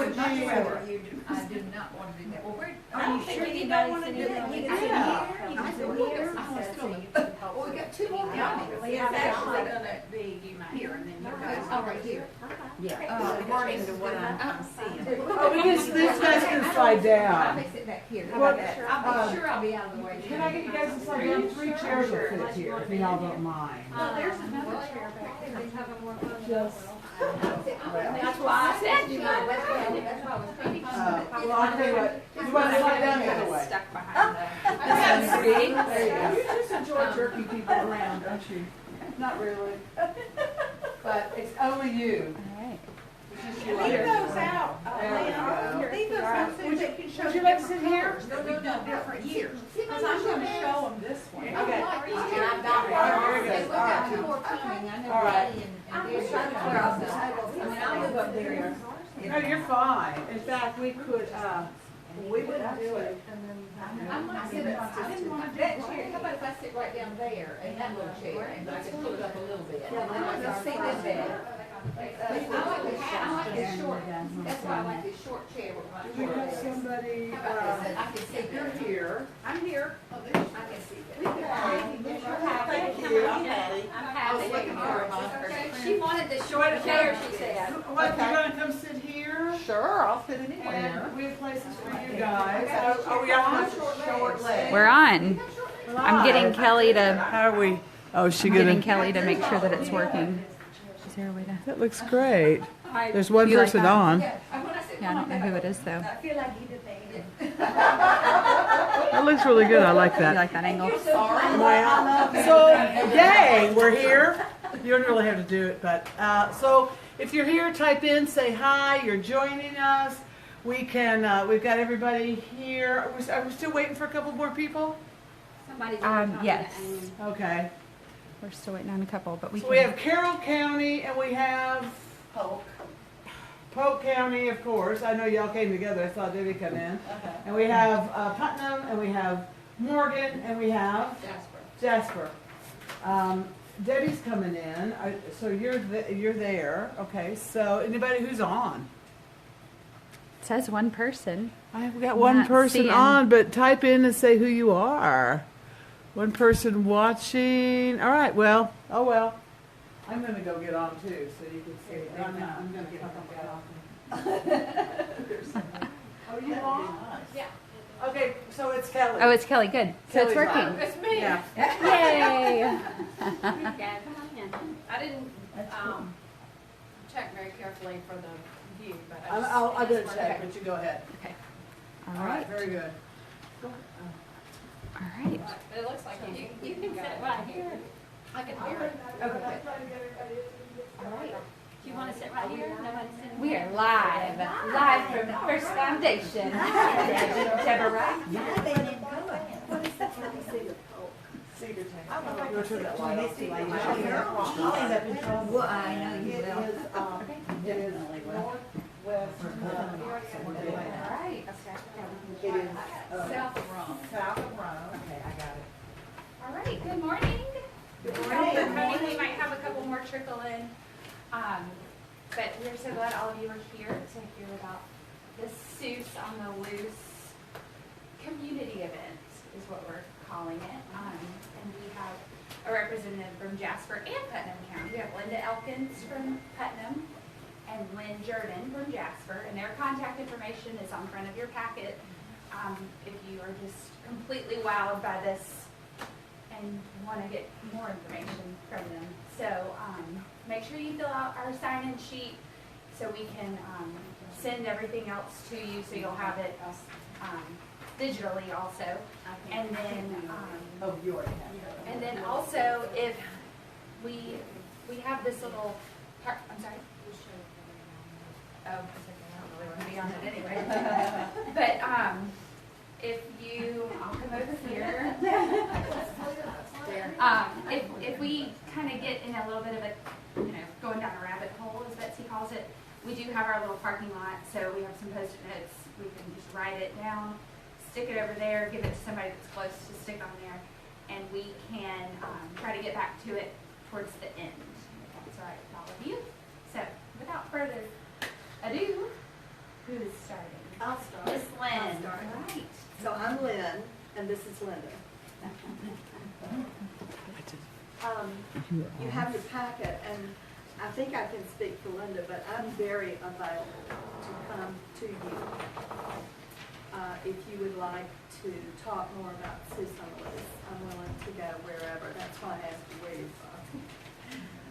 would much you? rather you do, I do not want to do that. Well, where, Are you sure you don't want to do it? You can sit here. You can sit here. well, we got two more down here. Well, It's yeah, actually that's gonna be here and then here goes. Oh, right here. Yeah. According to what I'm seeing. Oh, because these guys can slide I'll down. fix it back here. How Well, about that? I'll be sure I'll be out of the way. Can I get you guys to slide down? 3 chairs will fit here, if y'all don't mind. There's another chair back there. Just, That's why I said you might. That's why I was thinking. well, I'll tell you what, you want to slide down the other way? Stuck behind the. There you go. You just enjoy jerking people around, don't you? Not really. But it's only you. It's just you. Leave those out. There we go. Leave those out so they can show Would you like to sit here? that we've done different years. Because I'm going to show them this one. Okay. And I've got Very good. we've got two more coming. I know All right. Daddy and Dad's trying to clear off the tables. I mean, I'll move up there. No, you're fine. In fact, we could, we would do it. I might sit up, I didn't want to do that chair. How about if I sit right down there in that little chair and I can pull it up a little bit? And then I can see this better. I like this short, that's why I like this short chair with my Do we have somebody, I can see you're better. here. I'm here. I can see better. Thank you. I'm Patty. I was looking for her. She wanted the short chair, she said. What, you gonna come sit here? Sure, I'll sit anywhere. And we have places for you guys. Are we on? Short legs. We're on. I'm getting Kelly to How are we? Oh, she getting Kelly to make sure that it's working. Is there a way to? That looks great. There's one You like person that? on. Yeah, I don't know who it is though. I feel like you debated. That looks really good. I like You that. like that angle? So, yay, we're here. You don't really have to do it, but so if you're here, type in, say hi. You're joining us. We can. We've got everybody here. Are we still waiting for a couple more people? Yes. Okay. We're still waiting on a couple, but we So can. we have Carroll County and we have Polk County, of course. I know y'all came together. I saw Debbie come in. And we have Putnam, and we have Morgan, and we have Jasper. Debbie's coming in, so you're there. Okay, so anybody who's on? It says one person. I've got one Not person seeing. on, but type in and say who you are. One person watching. All right, well, oh well. I'm going to go get on too, so you can see. I'm going to get on. Oh, you on? Yeah. Okay, so it's Kelly. Oh, it's Kelly. Good. So it's Kelly's working. It's me. Yeah. Yay! I didn't check very carefully for the view, but I I'll do a just check, but you go ahead. All right. Very good. All right. But it looks like you can sit right here. I can hear it. Okay. All right. Do you want to sit right here? Nobody's sitting. We are live from First Foundation. Deborah. Cedar Tank. Go turn that light off. Well, I know you will. It is northwest. Right. It is South of Rome. south of Rome. Okay, I got it. All right. Good morning. Good We might have a couple more trickle in. But we're so glad all of you are here to hear about the Seuss On the Loose community event is what we're calling it. And we have a representative from Jasper and Putnam County. We have Linda Elkins from Putnam and Lynn Jordan from Jasper. And their contact information is on front of your packet. If you are just completely wowed by this and want to get more information from them. So make sure you fill out our sign-in sheet so we can send everything else to you so you'll have it digitally also. And then You already have it. and then also if we have this little part, I'm sorry. Oh, I don't really want to be on it anyway. But if you, I'll come over here. If we kind of get in a little bit of a, going down a rabbit hole, as Betsy calls it, we do have our little parking lot, so we have some Post-it notes. We can just write it down, stick it over there, give it to somebody that's close to stick on there, and we can try to get back to it towards the end, if that's all right with all of you. So, without further ado, who is this is Linda. You have your packet, and I think I can speak for Linda, but I'm very available to come to you. If you would like to talk more about Seuss on the Loose, I'm willing to go wherever. That's why I asked you where you're from.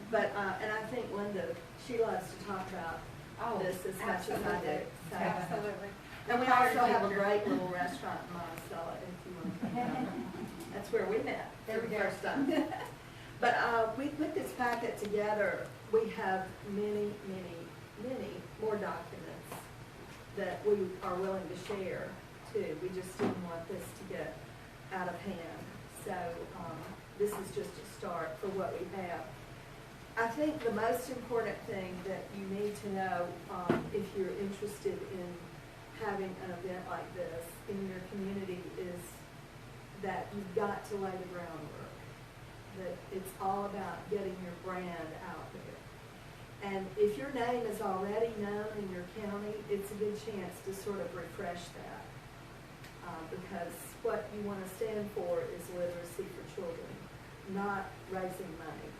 But, and I think Linda, she loves to talk about this as much as I do. So. Absolutely. And we also have a great little restaurant in Monticello, if you want to come down. That's where we met for the first time. But we put this packet together. We have many, many, many more documents that we are willing to share too. We just didn't want this to get out of hand. So this is just a start for what we have. I think the most important thing that you need to know if you're interested in having an event like this in your community is that you've got to lay the groundwork. That it's all about getting your brand out there. And if your name is already known in your county, it's a good chance to sort of refresh that. Because what you want to stand for is literacy for children, not raising money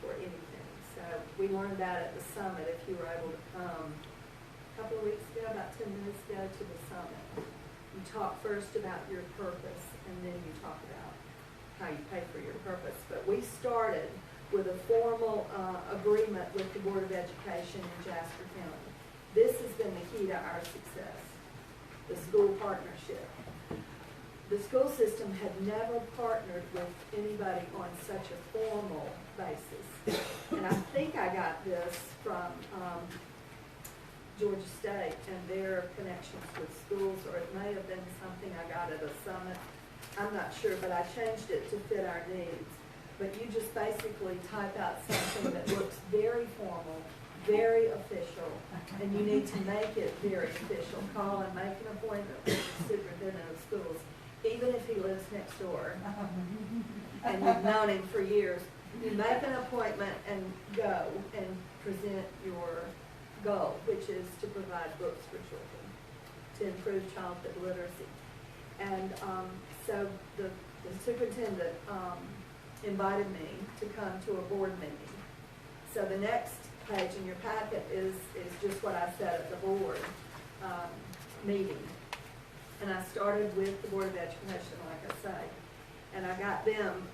for anything. So we learned that at the summit, if you were able to come a couple of weeks ago, about 10 minutes ago, to the summit. You talk first about your purpose, and then you talk about how you pay for your purpose. But we started with a formal agreement with the Board of Education in Jasper County. This has been the key to our success, the school partnership. The school system had never partnered with anybody on such a formal basis. And I think I got this from Georgia State and their connections with schools, or it may have been something I got at a summit. I'm not sure, but I changed it to fit our needs. But you just basically type out something that looks very formal, very official, and you need to make it very official. Call and make an appointment with the superintendent of schools, even if he lives next door and you've known him for years. You make an appointment and go and present your goal, which is to provide books for children, to improve childhood literacy. And so the superintendent invited me to come to a board meeting. So the next page in your packet is just what I said at the board meeting. And I started with the Board of Education, like I say. And I got them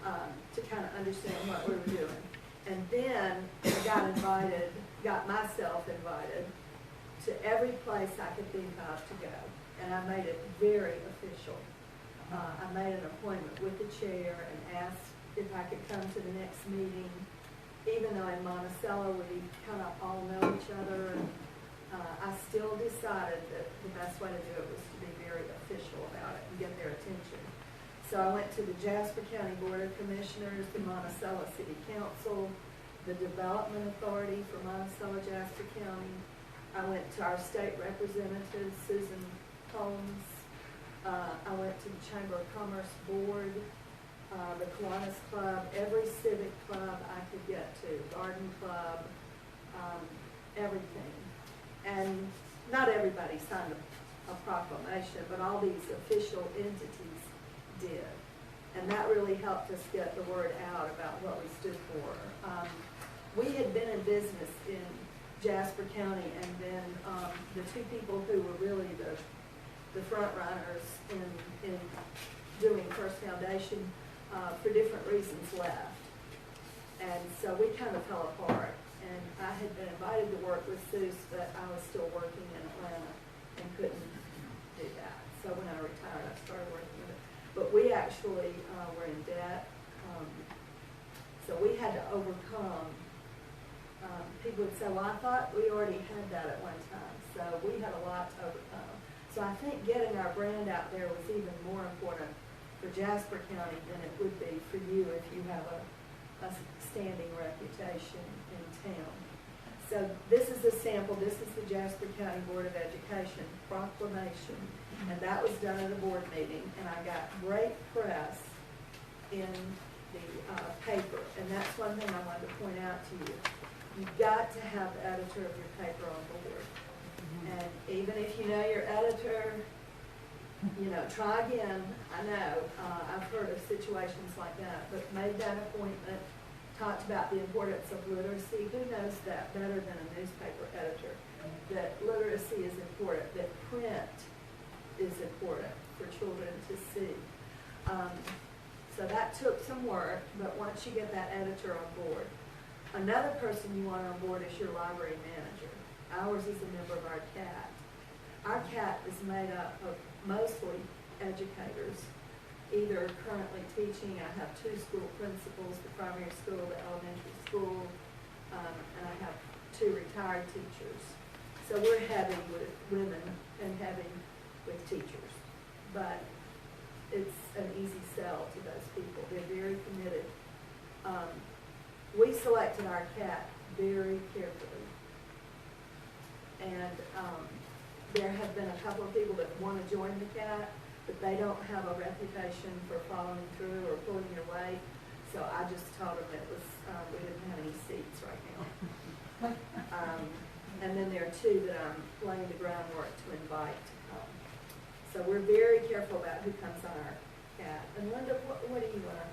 to kind of understand what we were doing. And then I got myself invited to every place I could think of to go. And I made it very official. I made an appointment with the chair and asked if I could come to the next meeting. Even though in Monticello we kind of all know each other, and I still decided that the best way to do it was to be very official about it and get their attention. So I went to the Jasper County Board of Commissioners, the Monticello City Council, the Development Authority for Monticello-Jasper County. I went to our state representative, Susan Holmes. I went to the Chamber of Commerce Board, the Kiwanis Club, every civic club I could get to, Garden Club, everything. And not everybody signed a proclamation, but all these official entities did. And that really helped us get the word out about what we stood for. We had been in business in Jasper County, and then the two people who were really the front runners in doing First Foundation for different reasons left. And so we kind of fell apart. And I had been invited to work with Seuss, but I was still working in Atlanta and couldn't do that. So when I retired, I started working with it. But we actually were in debt. So we had to overcome. People would say, well, I thought we already had that at one time. So we had a lot to overcome. So I think getting our brand out there was even more important for Jasper County than it would be for you if you have a standing reputation in town. So this is a sample. This is the Jasper County Board of Education proclamation, and that was done at a board meeting, and I got great press in the paper, and that's one thing I wanted to point out to you. You've got to have the editor of your paper on board. And even if you know your editor, you know, try again. I know, I've heard of situations like that, but made that appointment, talked about the importance of literacy. Who knows that better than a newspaper editor? That literacy is important, that print is important for children to see. So that took some work, but once you get that editor on board, another person you want on board is your library manager. Ours is a member of our CAT. Our CAT is made up of mostly educators, either currently teaching. I have 2 school principals, the primary school, the elementary school, and I have 2 retired teachers. So we're heavy with women and heavy with teachers. But it's an easy sell to those people. They're very committed. We selected our CAT very carefully. And there have been a couple of people that want to join the CAT, but they don't have a reputation for following through or pulling your weight. So I just told them it was, we didn't have any seats right now. And then there are 2 that I'm laying the groundwork to invite. So we're very careful about who comes on our CAT. And Linda, what do you want to?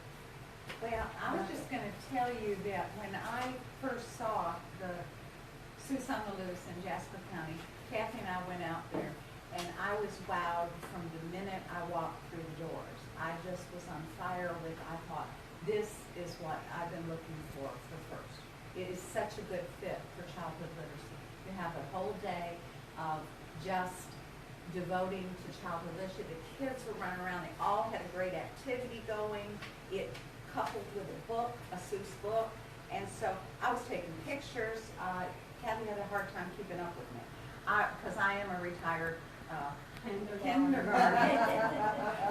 Well, I was just going to tell you that when I first saw the Seuss On the Loose in Jasper County, Kathy and I went out there, and I was wowed from the minute I walked through the doors. I just was on fire with, I thought, this is what I've been looking for first. It is such a good fit for childhood literacy. You have a whole day of just devoting to childhood literacy. The kids were running around. They all had a great activity going. It coupled with a book, a Seuss book. And so I was taking pictures. Kathy had a hard time keeping up with me because I am a retired kindergarten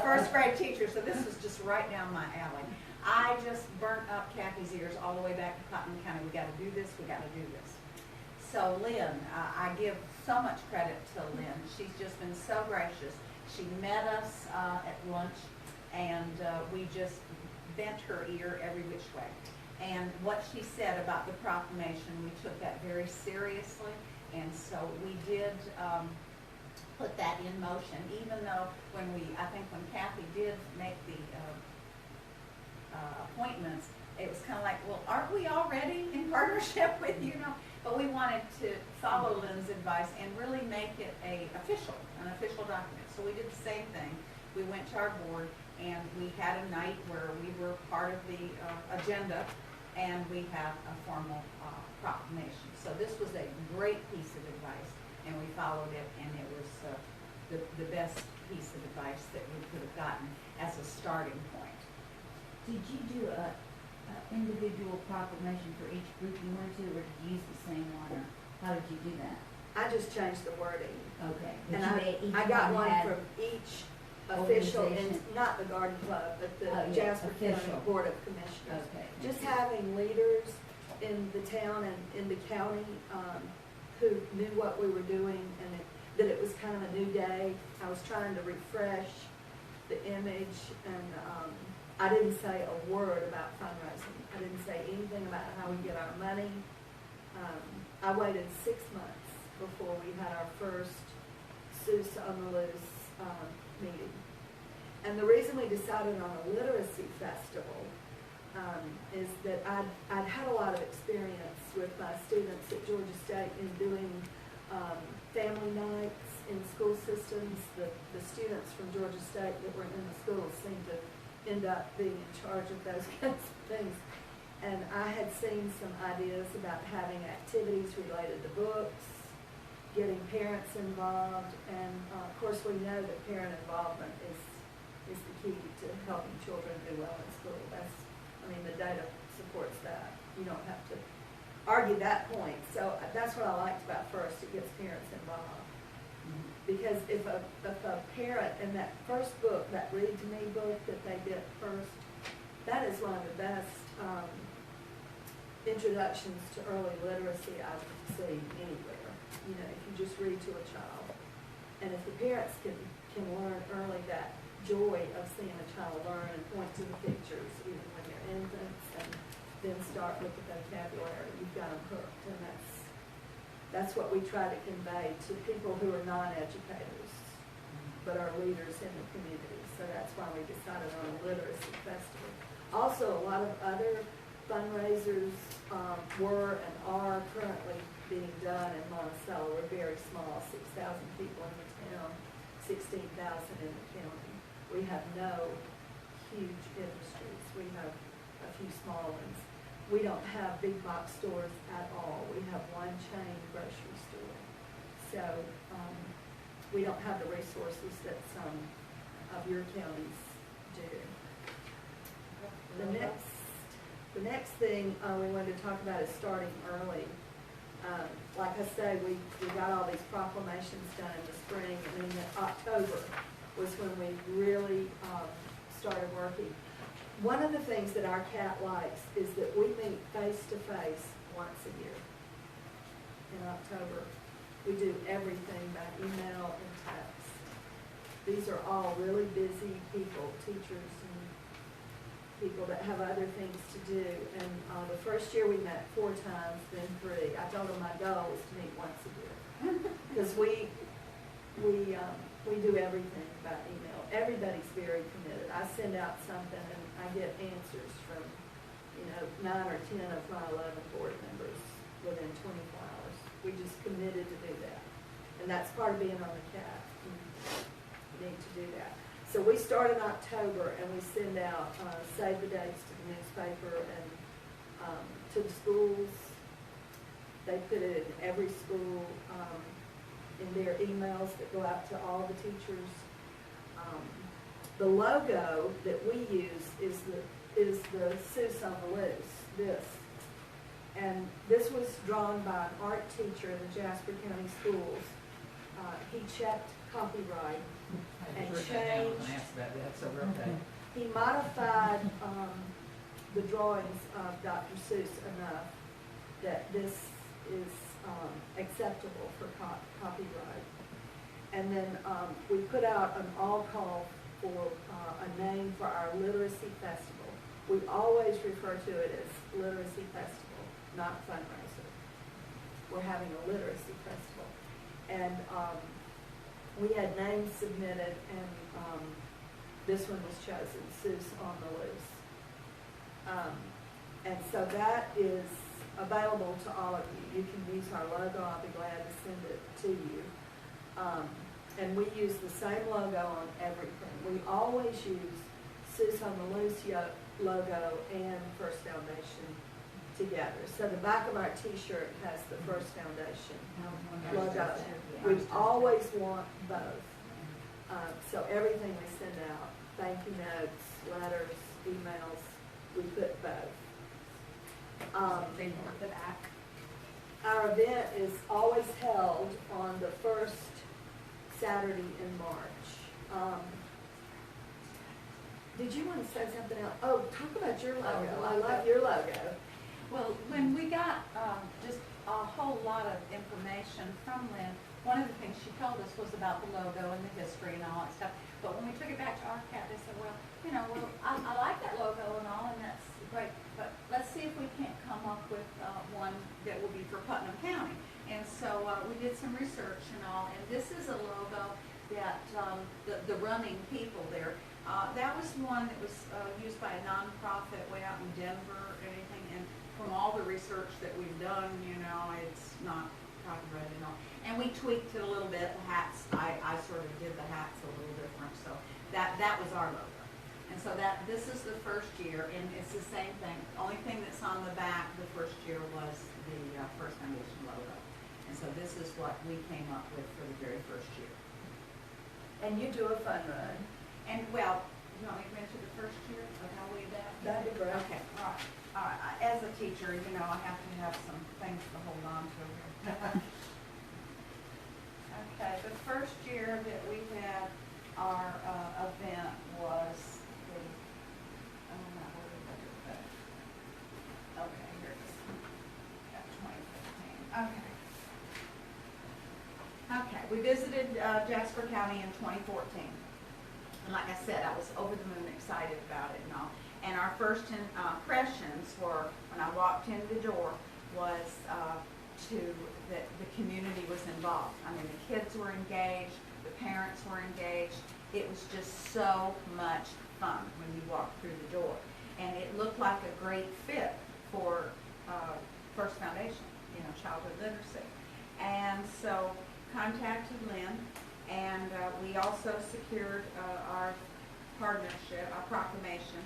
first grade teacher. So this was just right down my alley. I just burnt up Kathy's ears all the way back to Putnam County. We got to do this. We got to do this. So Lynn, I give so much credit to Lynn. She's just been so gracious. She met us at lunch, and we just bent her ear every which way. And what she said about the proclamation, we took that very seriously, and so we did put that in motion, even though I think when Kathy did make the appointments, it was kind of like, well, aren't we already in partnership with you? Know? But we wanted to follow Lynn's advice and really make it an official document. So we did the same thing. We went to our board and we had a night where we were part of the agenda, and we have a formal proclamation. So this was a great piece of advice, and we followed it, and it was the best piece of advice that we could have gotten as a starting point. Did you do a individual proclamation for each group you went to, or did you use the same one, or how did you do that? I just changed the wording. Okay. And each I got one had from each official, and organization. Not the Garden Club, but the Oh, yeah, Jasper County official. Board of Commissioners. Okay. Just having leaders in the town and in the county who knew what we were doing, and that it was kind of a new day. I was trying to refresh the image, and I didn't say a word about fundraising. I didn't say anything about how we get our money. I waited 6 months before we had our first Seuss On the Loose meeting. And the reason we decided on a literacy festival is that I'd had a lot of experience with my students at Georgia State in doing family nights in school systems. The students from Georgia State that were in the schools seemed to end up being in charge of those kinds of things. And I had seen some ideas about having activities related to books, getting parents involved, and of course we know that parent involvement is the key to helping children do well in school. The data supports that. You don't have to argue that point. So that's what I liked about first. It gets parents involved. Because if a parent in that first book, that Read to Me book that they did first, that is one of the best introductions to early literacy I've seen anywhere. You know, if you just read to a child. And if the parents can learn early that joy of seeing a child learn and point to the pictures, even when they're infants, and then start with the vocabulary, you've got them hooked. And that's what we try to convey to people who are non-educators. but are leaders in the community. So that's why we decided on a literacy festival. Also, a lot of other fundraisers were and are currently being done in Monticello. We're very small, 6,000 people in the town, 16,000 in the county. We have no huge industries. We have a few small ones. We don't have big box stores at all. We have one chain grocery store. So we don't have the resources that some of your counties do. The next thing we wanted to talk about is starting early. Like I say, we got all these proclamations done in the spring, and in October was when we really started working. One of the things that our cat likes is that we meet face-to-face once a year. In October, we do everything by email and text. These are all really busy people, teachers and people that have other things to do. And the first year we met 4 times, then 3. I told them my goal was to meet once a year. Because we do everything by email. Everybody's very committed. I send out something and I get answers from, 9 or 10 of my 11 board members within 24 hours. We just committed to do that. And that's part of being on the CAT. You need to do that. So we start in October and we send out save the dates to the newspaper and to the schools. They put it in every school in their emails that go out to all the teachers. The logo that we use is the Seuss On the Loose, this. And this was drawn by an art teacher in the Jasper County Schools. He checked copyright and changed. He modified the drawings of Dr. Seuss enough that this is acceptable for copyright. And then we put out an all-call for a name for our literacy festival. We always refer to it as Literacy Festival, not fundraiser. We're having a literacy festival. And we had names submitted, and this one was chosen, Seuss On the Loose. And so that is available to all of you. You can use our logo. I'll be glad to send it to you. And we use the same logo on everything. We always use Seuss On the Loose logo and First Foundation together. So the back of our t-shirt has the First Foundation logo. We always want both. So everything we send out, thank you notes, letters, emails, we put both. The back. Our event is always held on the first Saturday in March. Did you want to say something else? Oh, talk about your logo. I love your logo. Well, when we got just a whole lot of information from Lynn, one of the things she told us was about the logo and the history and all that stuff. But when we took it back to RCAT, they said, well, I like that logo and all, and that's great, but let's see if we can't come up with one that will be for Putnam County. And so we did some research and all, and this is a logo that the running people there, that was one that was used by a nonprofit way out in Denver or anything, and from all the research that we've done, it's not copyrighted and all. And we tweaked it a little bit, the hats, I sort of did the hats a little different, so that was our logo. And so this is the first year, and it's the same thing. The only thing that's on the back the first year was the First Foundation logo. And so this is what we came up with for the very first year. And you do a fun run. And well, you want me to mention the first year of how we did that? That'd be great. Okay, all right. All right. As a teacher, I have to have some things to hold on to here. Okay, the first year that we had our event was the, okay, here it is. Got 2015. Okay. Okay, we visited Jasper County in 2014. And like I said, I was over the moon excited about it and all. And our first impressions were, when I walked in the door, was that the community was involved. I mean, the kids were engaged, the parents were engaged. It was just so much fun when you walked through the door. And it looked like a great fit for First Foundation, you know, childhood literacy. And so contacted Lynn, and we also secured our partnership, our proclamation.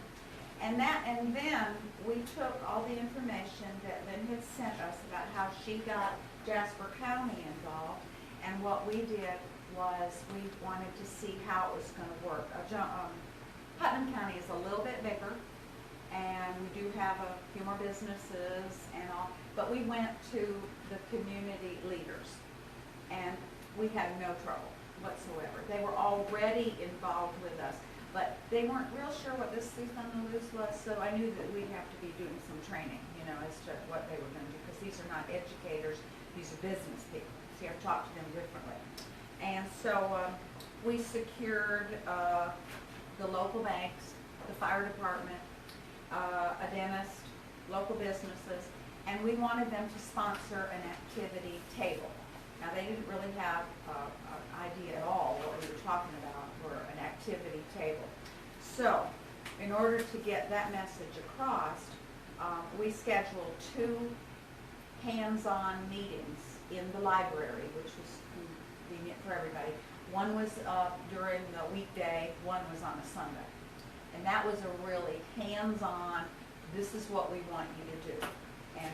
And then we took all the information that Lynn had sent us about how she got Jasper County involved, and what we did was we wanted to see how it was going to work. Putnam County is a little bit bigger, and we do have a few more businesses and all, but we went to the community leaders, and we had no trouble whatsoever. They were already involved with us, but they weren't real sure what this Seuss On the Loose was, so I knew that we'd have to be doing some training, you know, as to what they were going to do, because these are not educators, these are business people, so you have to talk to them differently. And so we secured the local banks, the fire department, a dentist, local businesses, and we wanted them to sponsor an activity table. Now, they didn't really have an idea at all what we were talking about for an activity table. So, in order to get that message across, we scheduled 2 hands-on meetings in the library, which was convenient for everybody. One was during the weekday, one was on a Sunday. And that was a really hands-on, this is what we want you to do. And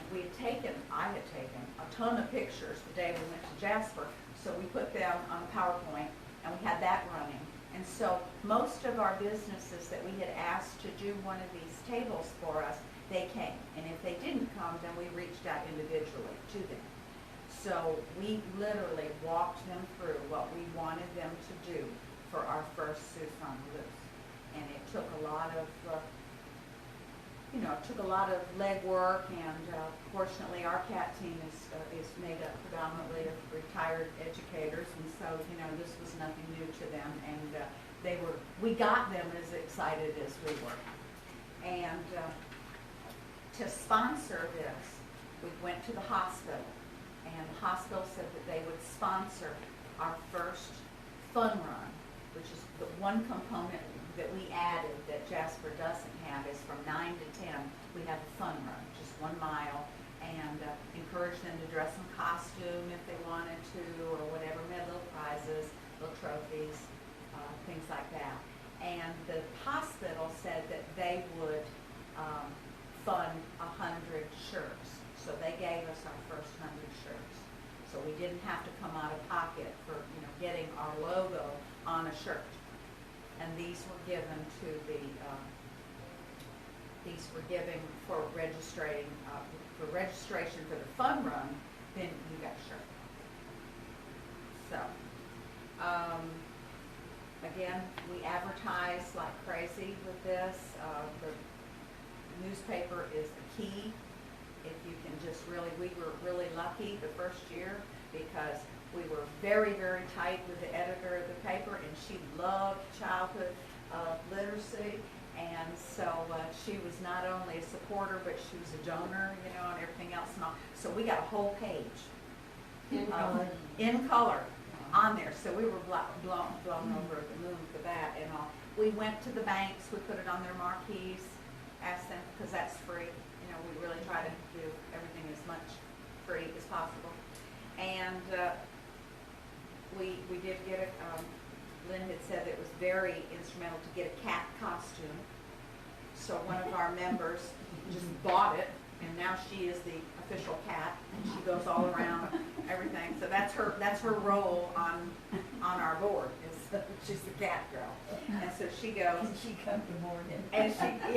I had taken a ton of pictures the day we went to Jasper, so we put them on a PowerPoint, and we had that running. And so most of our businesses that we had asked to do one of these tables for us, they came. And if they didn't come, then we reached out individually to them. So we literally walked them through what we wanted them to do for our first Seuss On the Loose. And it took a lot of, legwork, and fortunately our CAT team is made up predominantly of retired educators, and so, you know, this was nothing new to them, and we got them as excited as we were. And to sponsor this, we went to the hospital, and the hospital said that they would sponsor our first fun run, which is the one component that we added that Jasper doesn't have, is from 9 to 10, we have a fun run, just 1 mile, and encourage them to dress in costume if they wanted to, or whatever. We had little prizes, little trophies, things like that. And the hospital said that they would fund 100 shirts. So they gave us our first 100 shirts. So we didn't have to come out of pocket for, you know, getting our logo on a shirt. And these were given to for registration for the fun run, then you got a shirt. So, again, we advertise like crazy with this. The newspaper is the key. If you can just we were really lucky the first year because we were very, very tight with the editor of the paper, and she loved childhood literacy. And so she was not only a supporter, but she was a donor, you know, and everything else. And all. So we got a whole page in color on there. So we were blown over the moon for that and all. We went to the banks. We put it on their marquees, asked them, because that's free. You know, we really try to do everything as much free as possible. And we did get it. Lynn had said it was very instrumental to get a cat costume. So one of our members just bought it, and now she is the official cat, and she goes all around everything. So that's her role on our board. She's the cat girl, and so she goes. She come to morning. And get somebody.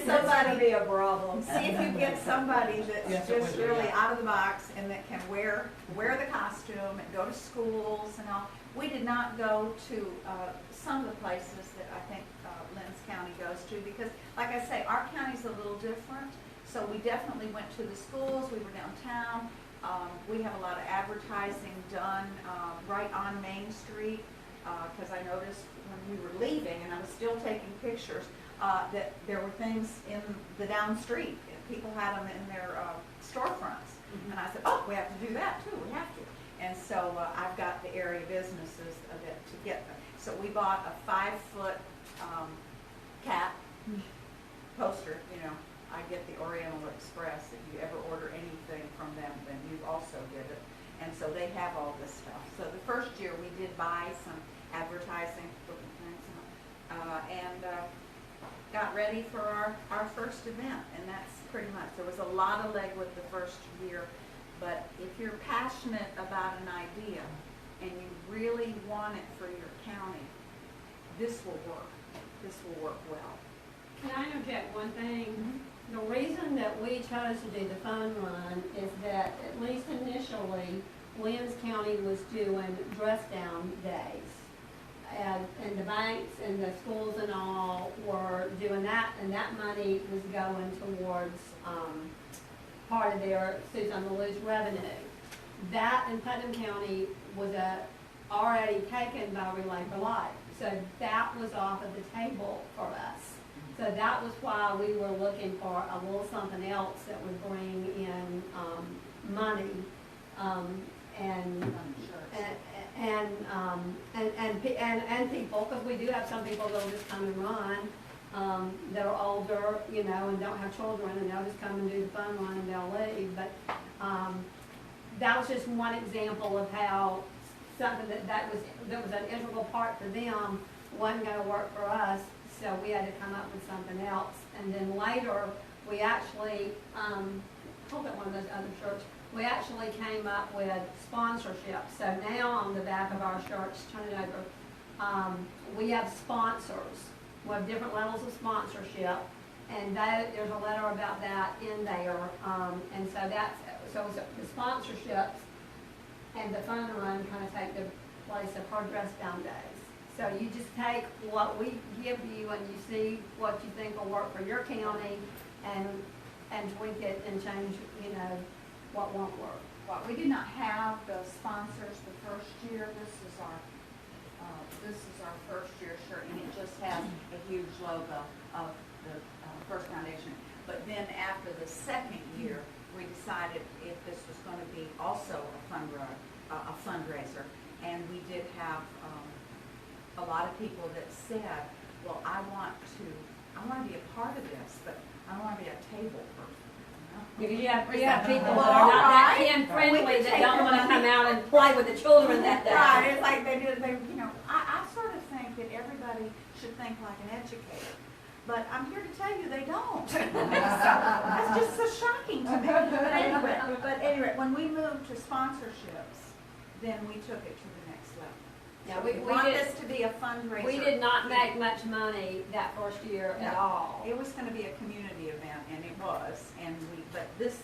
That's gonna be a problem. See if you get somebody that's just really out of the box and that can wear the costume and go to schools and all. We did not go to some of the places that I think Lynn's County goes to because, like I say, our county's a little different. So we definitely went to the schools. We were downtown. We have a lot of advertising done right on Main Street because I noticed when we were leaving, and I was still taking pictures, that there were things in the down street. People had them in their storefronts. And I said, oh, we have to do that too. We have to. And so I've got the area businesses to get them. So we bought a 5-foot cat poster, you know. I get the Oriental Express. If you ever order anything from them, then you also get it. And so they have all this stuff. So the first year we did buy some advertising and got ready for our first event. And that's pretty much, there was a lot of legwork the first year. But if you're passionate about an idea and you really want it for your county, this will work. This will work well. Can I interject one thing? The reason that we chose to do the fun run is that, at least initially, Williams County was doing dress down days. And the banks and the schools and all were doing that, and that money was going towards part of their Seuss On the Loose revenue. That in Putnam County was already taken by Relay for Life. So that was off of the table for us. So that was why we were looking for a little something else that would bring in money and people, because we do have some people that will just come and run that are older, you know, and don't have children, and they'll just come and do the fun run and they'll leave. But that was just one example of how something that was an integral part for them wasn't going to work for us. So we had to come up with something else. And then later, we actually, hold up one of those other shirts, we actually came up with sponsorship. So now on the back of our shirts, turn it over, we have sponsors. We have different levels of sponsorship. And there's a letter about that in there. And so the sponsorships and the fun run kind of take the place of her dress down days. So you just take what we give you and you see what you think will work for your county and tweak it and change, you know, what won't work. Well, we did not have the sponsors the first year. This is our first year shirt, and it just has a huge logo of the First Foundation. But then after the second year, we decided if this was going to be also a fundraiser, and we did have a lot of people that said, well, I want to be a part of this, but I don't want to be a table person. Because you have people that are not that kid friendly that don't want to come out and play with the children that day. Right, it's like they you know, I sort of think that everybody should think like an educator. But I'm here to tell you they don't. That's just so shocking to me. But anyway, when we moved to sponsorships, then we took it to the next level. Yeah, we want this to be a fundraiser. We did not make much money that first year at all. It was going to be a community event, and it was. But this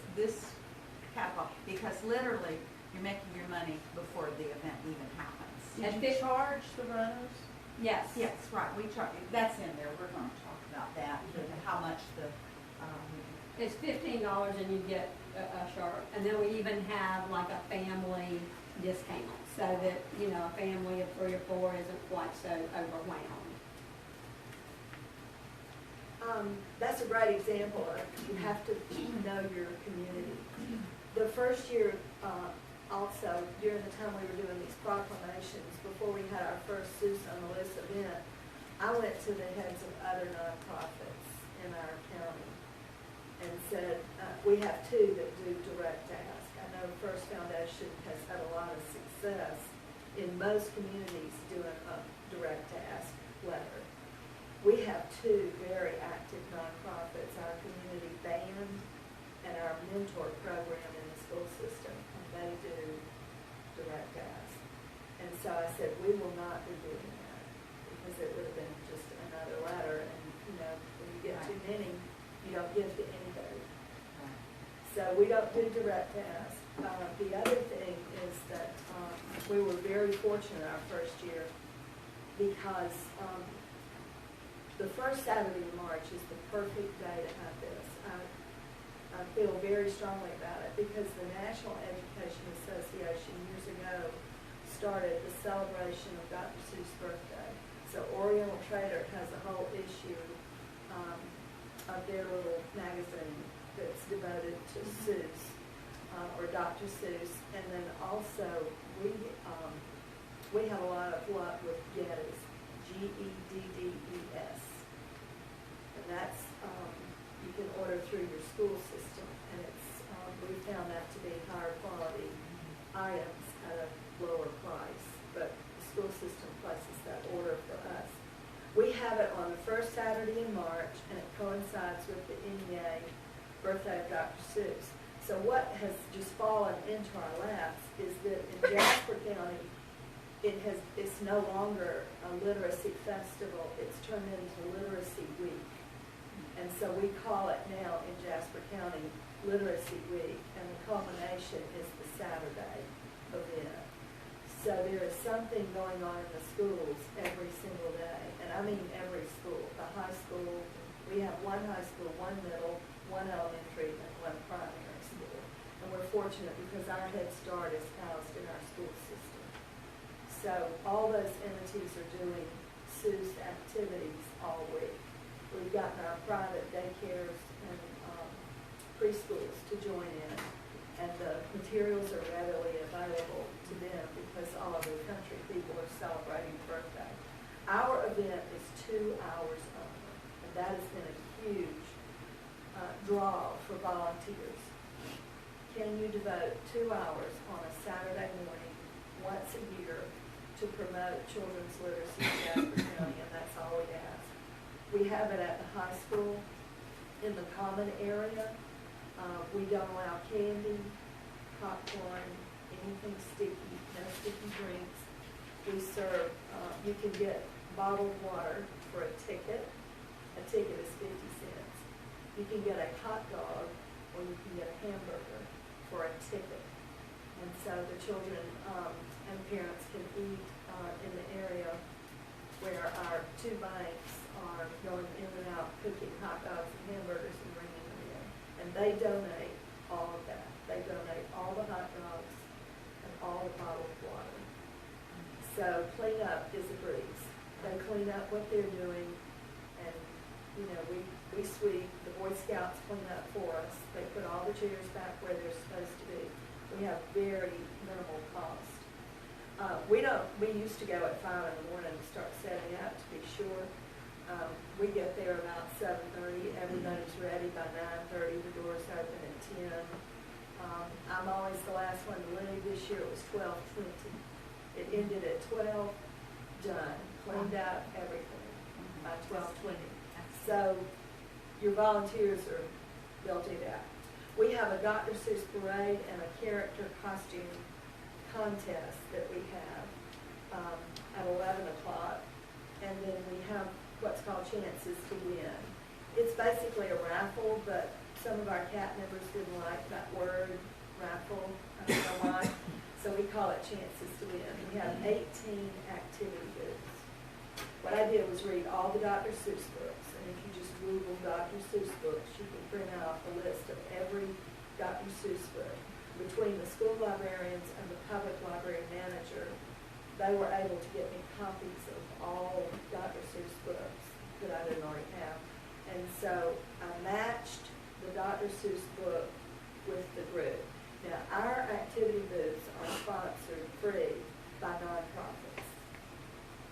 catapult, because literally you're making your money before the event even happens. Did you charge the runners? Yes. Yes, right. We charge. That's in there. We're going to talk about that. How much the. It's $15 and you get a shirt, and then we even have like a family discount, so that, you know, a family of 3 or 4 isn't quite so overwhelmed. That's a great example of you have to know your community. The first year, also, during the time we were doing these proclamations, before we had our first Seuss On the Loose event, I went to the heads of other nonprofits in our county and said, we have 2 that do direct ask. I know First Foundation has had a lot of success in most communities doing a direct ask letter. We have 2 very active nonprofits, our community band and our mentor program in the school system, and they do direct ask. And so I said, we will not be doing that, because it would have been just another letter, and, you know, when you get too many, you don't give to anybody. So we don't do direct ask. The other thing is that we were very fortunate our first year, because the first Saturday in March is the perfect day to have this. I feel very strongly about it, because the National Education Association years ago started the celebration of Dr. Seuss' birthday. So Oriental Trader has a whole issue of their little magazine that's devoted to Seuss, or Dr. Seuss, and then also we have a lot of luck with Geddes, Geddes. And that's, you can order through your school system, and it's, we found that to be higher quality items at a lower price, but the school system places that order for us. We have it on the first Saturday in March, and it coincides with the NEA birthday of Dr. Seuss. So what has just fallen into our laps is that in Jasper County, it's no longer a literacy festival, it's turned into Literacy Week. And so we call it now in Jasper County Literacy Week, and the culmination is the Saturday event. So there is something going on in the schools every single day, and I mean every school. The high school, we have one high school, one middle, one elementary, and one primary school. And we're fortunate because our Head Start is housed in our school system. So all those entities are doing Seuss activities all week. We've gotten our private daycares and preschools to join in, and the materials are readily available to them because all over the country people are celebrating birthday. Our event is 2 hours only, and that has been a huge draw for volunteers. Can you devote 2 hours on a Saturday morning once a year to promote children's literacy in Jasper County? And that's all we ask. We have it at the high school, in the common area. We don't allow candy, popcorn, anything sticky, no sticky drinks. We serve, you can get bottled water for a ticket. A ticket is 50 cents. You can get a hot dog or you can get a hamburger for a ticket. And so the children and parents can eat in the area where our 2 banks are going in and out, cooking hot dogs and hamburgers and bringing them in. And they donate all of that. They donate all the hot dogs and all the bottled water. So cleanup is a breeze. They clean up what they're doing, and you know, we sweep. The Boy Scouts clean up for us. They put all the chairs back where they're supposed to be. We have very minimal cost. We used to go at 5 in the morning and start setting up to be sure. We get there about 7:30. Everybody's ready by 9:30. The doors open at 10. I'm always the last one to leave. This year it was 12:20. It ended at 12. Done. Cleaned out everything by 12:20. So your volunteers they'll do that. We have a Dr. Seuss parade and a character costume contest that we have at 11 o'clock. And then we have what's called Chances to Win. It's basically a raffle, but some of our cat members didn't like that word, raffle. I don't know why. So we call it Chances to Win. We have 18 activity booths. What I did was read all the Dr. Seuss books, and if you just Google Dr. Seuss books, you can print out a list of every Dr. Seuss book. Between the school librarians and the public library manager, they were able to get me copies of all Dr. Seuss books that I didn't already have. And so I matched the Dr. Seuss book with the group. Now, our activity booths are sponsored free by nonprofits,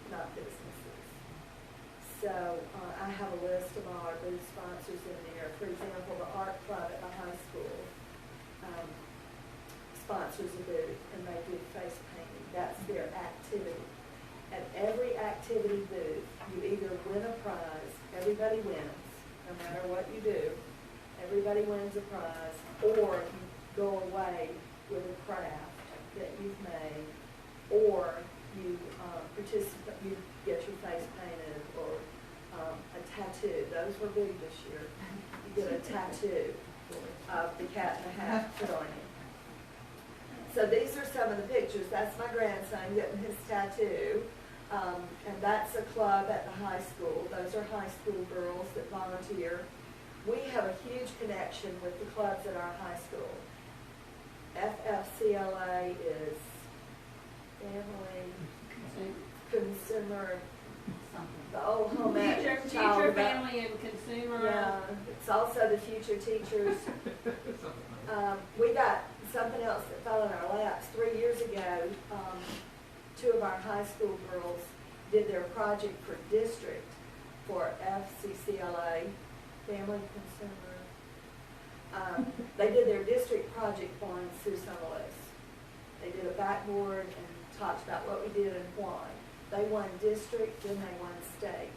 not businesses. So I have a list of all our booth sponsors in there. For example, the art club at the high school sponsors a booth, and they do face painting. That's their activity. At every activity booth, you either win a prize, everybody wins, no matter what you do, everybody wins a prize, or you go away with a craft that you've made, or you participate, you get your face painted, or a tattoo. Those were big this year. You get a tattoo of the Cat in the Hat put on you. So these are some of the pictures. That's my grandson getting his tattoo. And that's a club at the high school. Those are high school girls that volunteer. We have a huge connection with the clubs at our high school. FFCLA is Family, Consumer, the old home ec child Future, family, and consumer. Yeah, it's also the future teachers. We got something else that fell in our laps, 3 years ago, two of our high school girls did their project for district for FCCLA, Family Consumer. They did their district project on Seuss On the Loose. They did a backboard and talked about what we did and why. They won district, then they won state.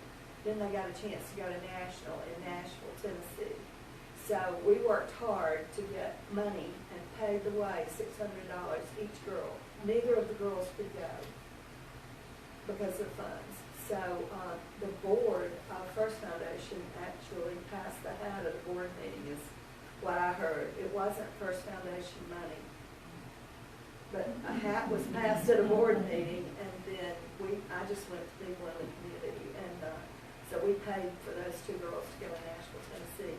Then they got a chance to go to national in Nashville, Tennessee. So we worked hard to get money and paid the way, $600 each girl. Neither of the girls could go because of funds. So the board of First Foundation actually passed the hat at a board meeting is what I heard. It wasn't First Foundation money. But a hat was passed at a board meeting, and then I just went to be one of the community. And so we paid for those two girls to go to Nashville, Tennessee,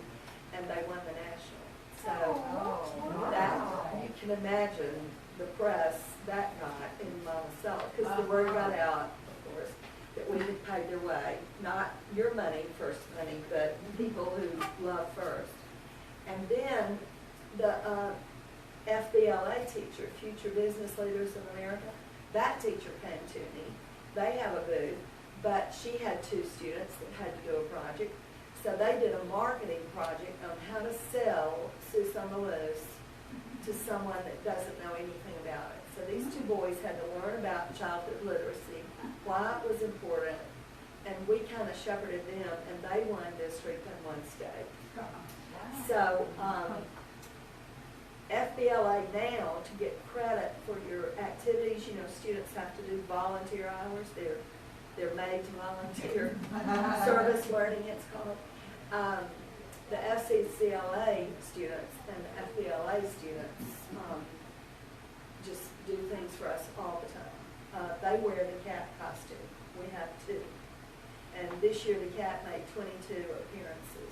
and they won the national. So that, you can imagine the press that got in Monticello, because the word got out, of course, that we had paid their way. Not your money, first money, but people who love first. And then the FBLA teacher, Future Business Leaders of America, that teacher came to me. They have a booth, but she had two students that had to do a project. So they did a marketing project on how to sell Seuss On the Loose to someone that doesn't know anything about it. So these two boys had to learn about childhood literacy, why it was important, and we kind of shepherded them, and they won district and won state. So FBLA now, to get credit for your activities, you know, students have to do volunteer hours. They're made to volunteer. Service learning, it's called. The FCCLA students and the FBLA students just do things for us all the time. They wear the cat costume. We have two. And this year the cat made 22 appearances.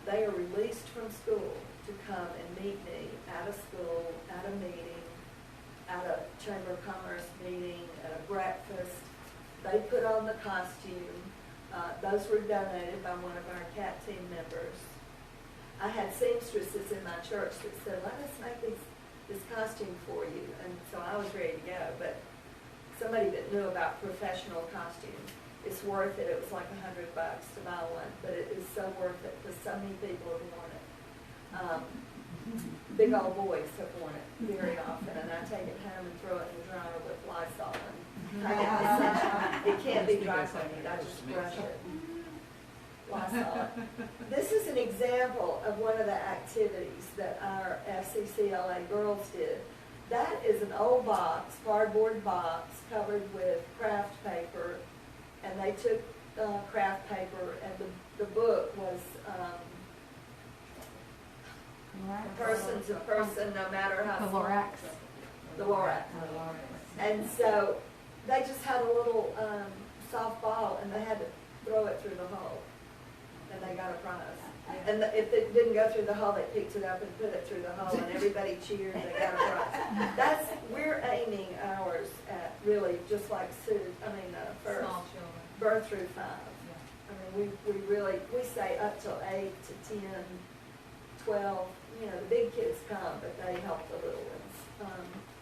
They are released from school to come and meet me at a school, at a meeting, at a Chamber of Commerce meeting, at a breakfast. They put on the costume. Those were donated by one of our cat team members. I had seamstresses in my church that said, let us make this costume for you. And so I was ready to go. But somebody that knew about professional costumes, it's worth it. It was like $100 to buy one, but it is so worth it because so many people have worn it. Big old boys have worn it very often, and I take it home and throw it in the dryer with Lysol. And it can't be dry cleaned. I just brush it. Lysol. This is an example of one of the activities that our FCCLA girls did. That is an old box, cardboard box, covered with craft paper, and they took craft paper, and the book was person's a person, no matter how small. The Lorax. And so they just had a little soft ball, and they had to throw it through the hole, and they got a prize. And if it didn't go through the hole, they picked it up and put it through the hole, and everybody cheered, they got a prize. We're aiming ours at really just like first, birth through 5. I mean, we say up till 8 to 10, 12. You know, the big kids come, but they help the little ones.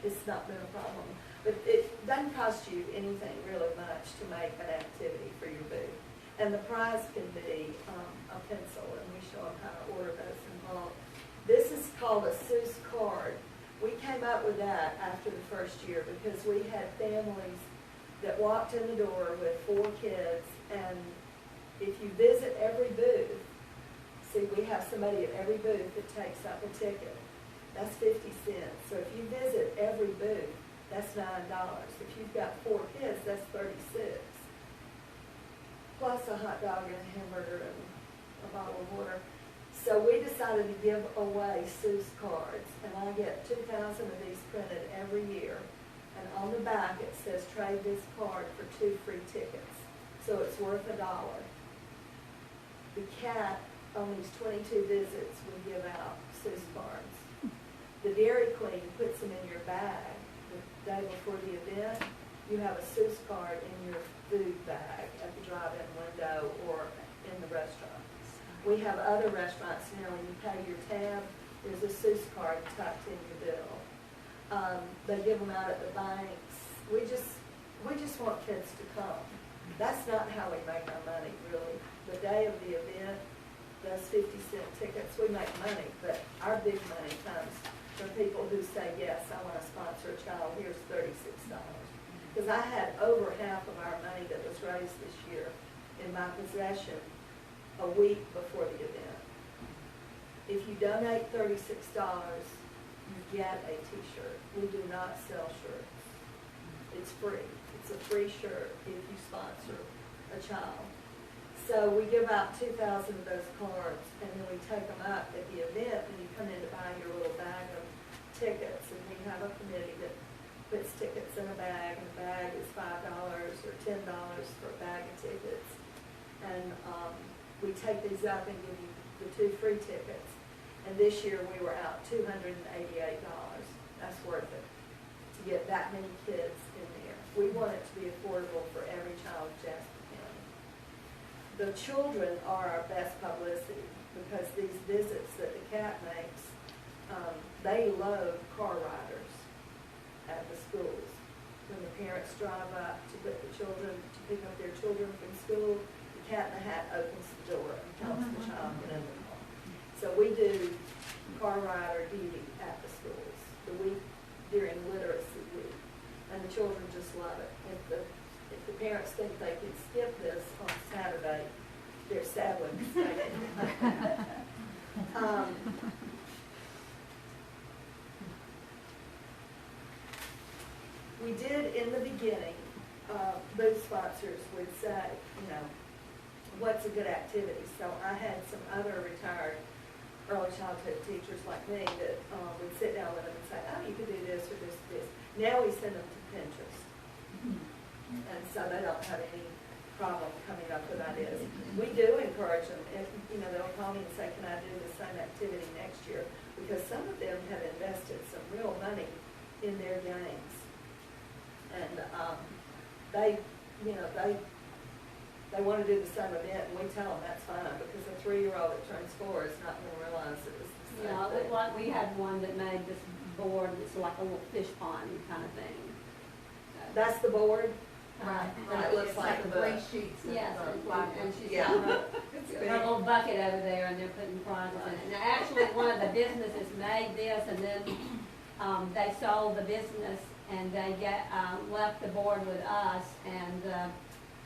It's not been a problem. But it doesn't cost you anything really much to make an activity for your booth. And the prize can be a pencil, and we show them how to order those involved. This is called a Seuss card. We came up with that after the first year because we had families that walked in the door with 4 kids, and if you visit every booth, see, we have somebody at every booth that takes up a ticket. That's 50 cents. So if you visit every booth, that's $9. If you've got 4 kids, that's 36. Plus a hot dog and a hamburger and a bottle of water. So we decided to give away Seuss cards, and I get 2,000 of these printed every year. And on the back it says trade this card for 2 free tickets. So it's worth $1. The cat, on these 22 visits, we give out Seuss cards. The Dairy Queen puts them in your bag the day before the event. You have a Seuss card in your food bag at the drive-in window or in the restaurant. We have other restaurants now, when you pay your tab, there's a Seuss card tucked in your bill. They give them out at the banks. We just want kids to come. That's not how we make our money, really. The day of the event, those 50-cent tickets, we make money, but our big money comes from people who say, yes, I want to sponsor a child, here's $36. Because I had over half of our money that was raised this year in my possession a week before the event. If you donate $36, you get a t-shirt. We do not sell shirts. It's free. It's a free shirt if you sponsor a child. So we give out 2,000 of those cards, and then we take them up at the event, and you come in to buy your little bag of tickets, and we have a committee that puts tickets in a bag, and the bag is $5 or $10 for a bag of tickets. And we take these up and give you the 2 free tickets. And this year we were out $288. That's worth it to get that many kids in there. We want it to be affordable for every child in Jasper County. The children are our best publicity because these visits that the CAT makes, they load car riders at the schools. When the parents drive up to pick up their children from school, the Cat in the Hat opens the door and tells the child to get in the car. So we do car rider duty at the schools the week during literacy week, and the children just love it. If the parents think they can skip this on Saturday, they're sadly mistaken. We did in the beginning, booth sponsors would say, what's a good activity? So I had some other retired early childhood teachers like me that would sit down with them and say, oh, you could do this or this or this. Now we send them to Pinterest. And so they don't have any problem coming up with ideas. We do encourage them. If, they'll call me and say, can I do the same activity next year? Because some of them have invested some real money in their games. And they want to do the same event, and we tell them that's fine, because a 3-year-old that turns 4 is not going to realize it was the same thing. Like we had one that made this board that's like a little fish pond kind of thing. That's the board? Right. And it looks like a book. sheets. Yes, and she's Yeah. got her little bucket over there, and they're putting prizes in it. Now, actually, one of the businesses made this, and then they sold the business, and they left the board with us, and the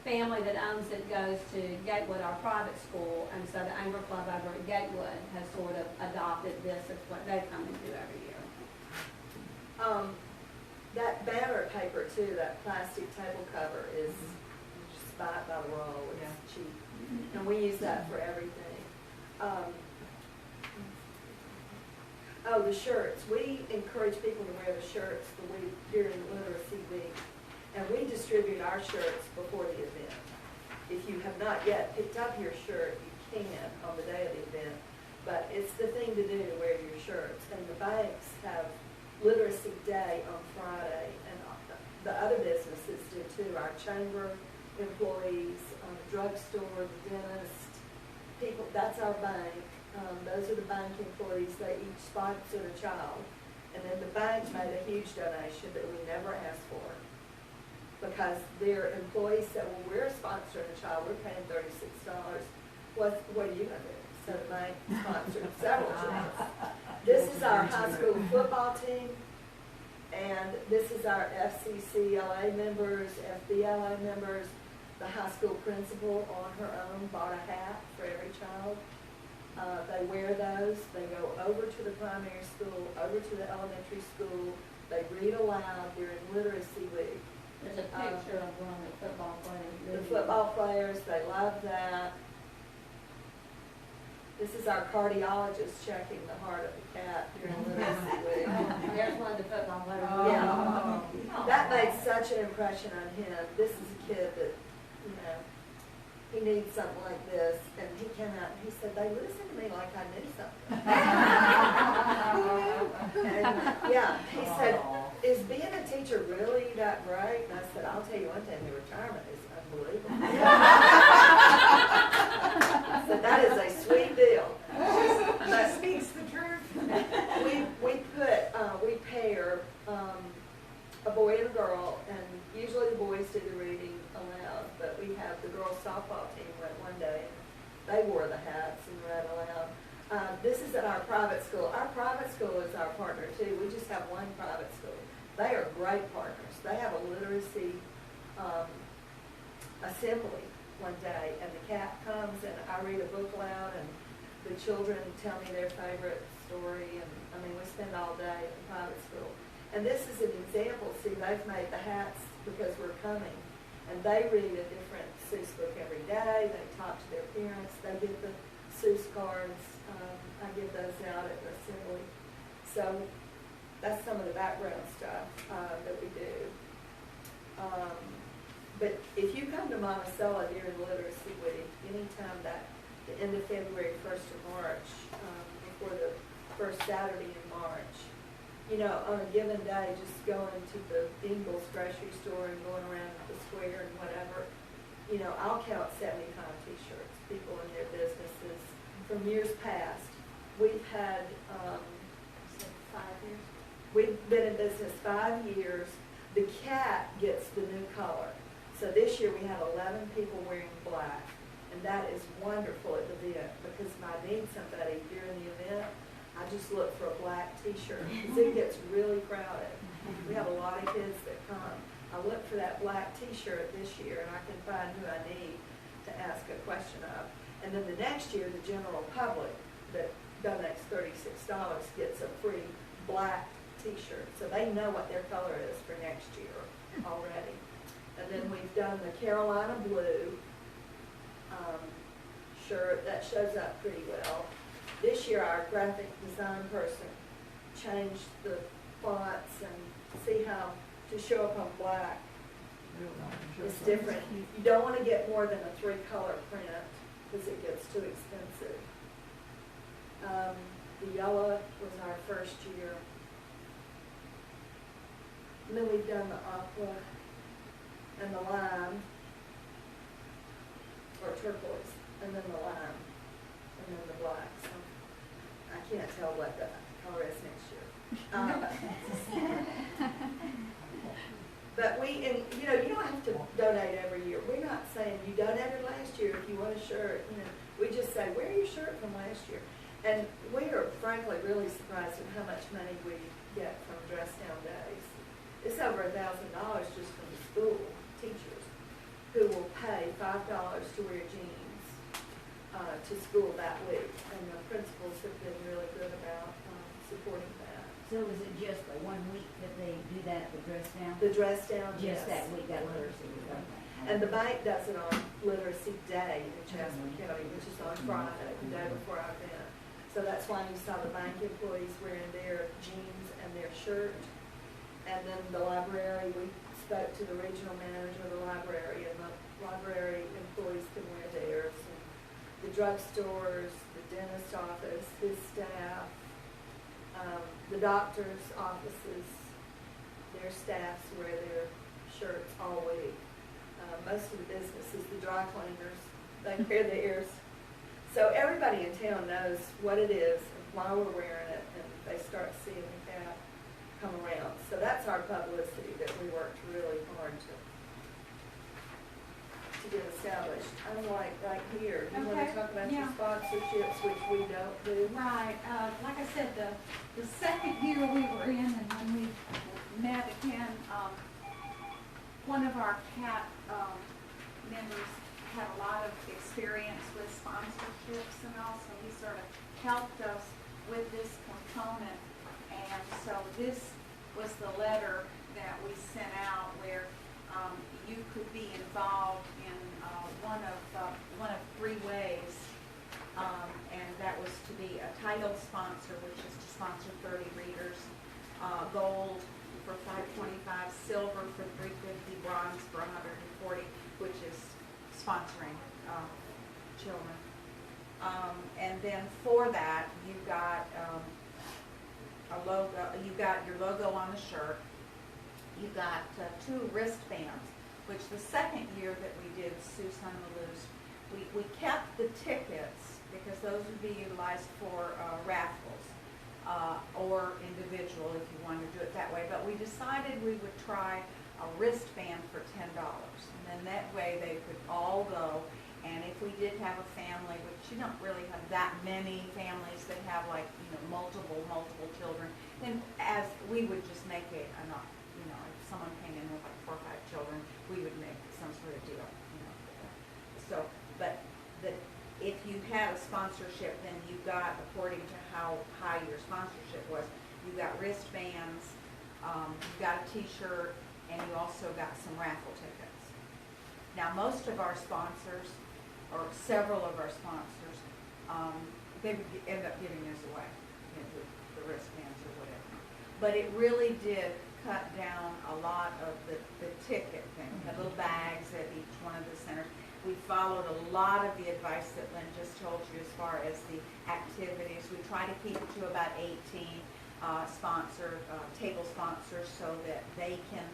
family that owns it goes to Gatewood, our private school, and so the Angler Club over at Gatewood has sort of adopted this as what they come and do every year. That banner paper too, that plastic table cover is just buy it by the roll, it's cheap. And we use that for everything. The shirts. We encourage people to wear the shirts the week during Literacy Week. And we distribute our shirts before the event. If you have not yet picked up your shirt, you can on the day of the event. But it's the thing to do to wear your shirts. And the banks have Literacy Day on Friday, and the other businesses do too. Our chamber employees, the drugstore, the dentist, people, that's our bank. Those are the bank employees. They each sponsored a child. And then the bank made a huge donation that we never asked for, because their employees said, well, we're sponsoring a child, we're paying $36. What are you going to do? So the bank sponsored several children. This is our high school football team, and this is our FCCLA members, FBLA members. The high school principal on her own bought a hat for every child. They wear those. They go over to the primary school, over to the elementary school. They read aloud during Literacy Week. There's a picture of one of the football players. The football players, they love that. This is our cardiologist checking the heart of the cat during Literacy Week. There's one of the football players. Yeah. That made such an impression on him. This is a kid that, he needs something like this. And he came out and he said, they listened to me like I knew something. And he said, is being a teacher really that great? And I said, I'll tell you one thing, the retirement is unbelievable. I said, that is a sweet deal. She speaks the truth. We pair girls softball team went one day, and they wore the hats and ran around. This is at our private school. Our private school is our partner too. We just have one private school. They are great partners. They have a literacy assembly one day, and the cat comes and I read a book aloud, and the children tell me their favorite story, and I mean, we spend all day in private school. And this is an example. See, they've made the hats because we're coming, and they read a different Seuss book every day. They talk to their parents. They get the Seuss cards. I give those out at the assembly. So that's some of the background stuff that we do. But if you come to Monticello during Literacy Week, anytime that the end of February, 1st of March, before the first Saturday in March, you know, on a given day, just going to the Ingles grocery store and going around the square and whatever, you know, I'll count 75 T-shirts, people in their businesses. From years past, we've had, 5 years. we've been in business 5 years. The cat gets the new color. So this year we have 11 people wearing black, and that is wonderful at the event, because if I need somebody during the event, I just look for a black T-shirt, because it gets really crowded. We have a lot of kids that come. I look for that black T-shirt this year, and I can find who I need to ask a question of. And then the next year, the general public that donates $36 gets a free black T-shirt, so they know what their color is for next year already. And then we've done the Carolina blue shirt. That shows up pretty well. This year, our graphic design person changed the fonts and see how to show up on black. It's different. You don't want to get more than a 3-color print because it gets too expensive. The yellow was our first year. And then we've done the aqua and the lime, or turquoise, and then the lime, and then the black. So I can't tell what the color is next year. But and you know, you don't have to donate every year. We're not saying you donated last year if you want a shirt. You know, we just say, wear your shirt from last year. And we are frankly really surprised at how much money we get from Dress Down Days. It's over $1,000 just from the school teachers who will pay $5 to wear jeans to school that week. And the principals have been really good about supporting that. So is it just the 1 week that they do that, the dress down? The Dress Down, yes. Just that week, that literacy week, okay. And the bank does it on Literacy Day in Jasper County, which is on Friday, the day before our event. So that's why you saw the bank employees wearing their jeans and their shirt. And then the library, we spoke to the regional manager of the library, and the library employees can wear theirs. And the drugstores, the dentist office, his staff, the doctor's offices, their staffs wear their shirts all week. Most of the businesses, the dry cleaners, they wear theirs. So everybody in town knows what it is and why we're wearing it, and they start seeing the cat come around. So that's our publicity that we worked really hard to get established. Unlike right here, you want to talk about your sponsorships, which we don't do? Right, like I said, the second year we were in, and when we met again, one of our CAT members had a lot of experience with sponsorships and all, so he sort of helped us with this component. And so this was the letter that we sent out where you could be involved in one of 3 ways, and that was to be a title sponsor, which is to sponsor 30 readers, gold for $525, silver for $350, bronze for $140, which is sponsoring children. And then for that, you got a logo. You got your logo on the shirt. You got 2 wristbands, which the second year that we did Seuss On the Loose, we kept the tickets because those would be utilized for raffles or individual if you wanted to do it that way. But we decided we would try a wristband for $10, and then that way they could all all go. And if we did have a family, which you don't really have that many families that have like, multiple children, then as we would just make it, if someone came in with like 4 or 5 children, we would make some sort of deal, So, but if you had a sponsorship, then you got, according to how high your sponsorship was, you got wristbands, you got a t-shirt, and you also got some raffle tickets. Now, most of our sponsors, or several of our sponsors, they would end up giving this away, the wristbands or whatever. But it really did cut down a lot of the ticket thing. We had little bags at each one of the centers. We followed a lot of the advice that Lynn just told you as far as the activities. We try to keep it to about 18 table sponsors so that they can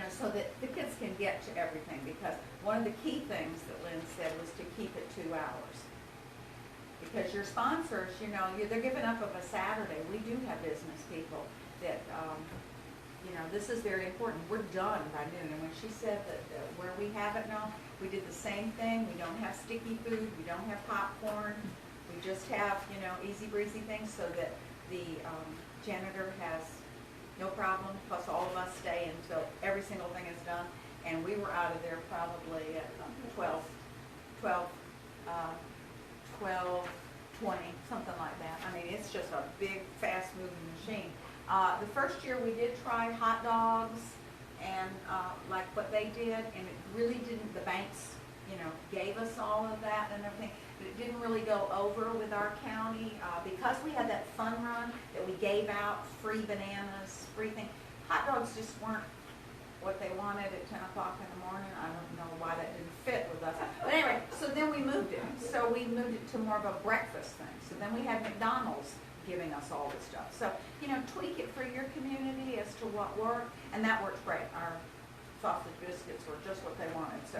so that the kids can get to everything, because one of the key things that Lynn said was to keep it 2 hours. Because your sponsors, they're giving up of a Saturday. We do have business people that, this is very important. We're done by noon. And when she said that where we have it now, we did the same thing. We don't have sticky food. We don't have popcorn. We just have, easy breezy things so that the janitor has no problem, plus all of us stay until every single thing is done. And we were out of there probably at 12:20, something like that. I mean, it's just a big, fast-moving machine. The first year we did try hot dogs and like what they did, and it really didn't, the banks, gave us all of that and everything, but it didn't really go over with our county because we had that fun run that we gave out, free bananas, free thing. Hot dogs just weren't what they wanted at 10 o'clock in the morning. I don't know why that didn't fit with us. But anyway, so then we moved it. So we moved it to more of a breakfast thing. So then we had McDonald's giving us all this stuff. So, tweak it for your community as to what worked, and that worked great. Our sausage biscuits were just what they wanted. So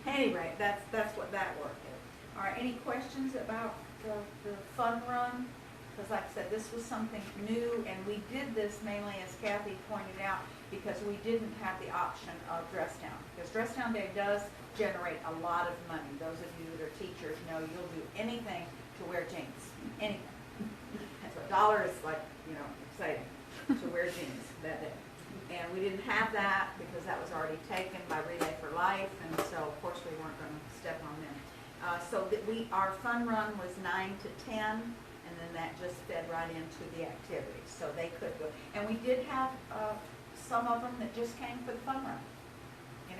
anyway, that's what that worked is. All right, any questions about the fun run? Because like I said, this was something new, and we did this mainly, as Kathy pointed out, because we didn't have the option of dress down. Because dress down day does generate a lot of money. Those of you that are teachers know you'll do anything to wear jeans. Anything. And so $1 is like, exciting to wear jeans that day. And we didn't have that because that was already taken by Relay for Life, and so of course we weren't going to step on them. So that our fun run was 9 to 10, and then that just fed right into the activities, so they could go. And we did have some of them that just came for the fun run, and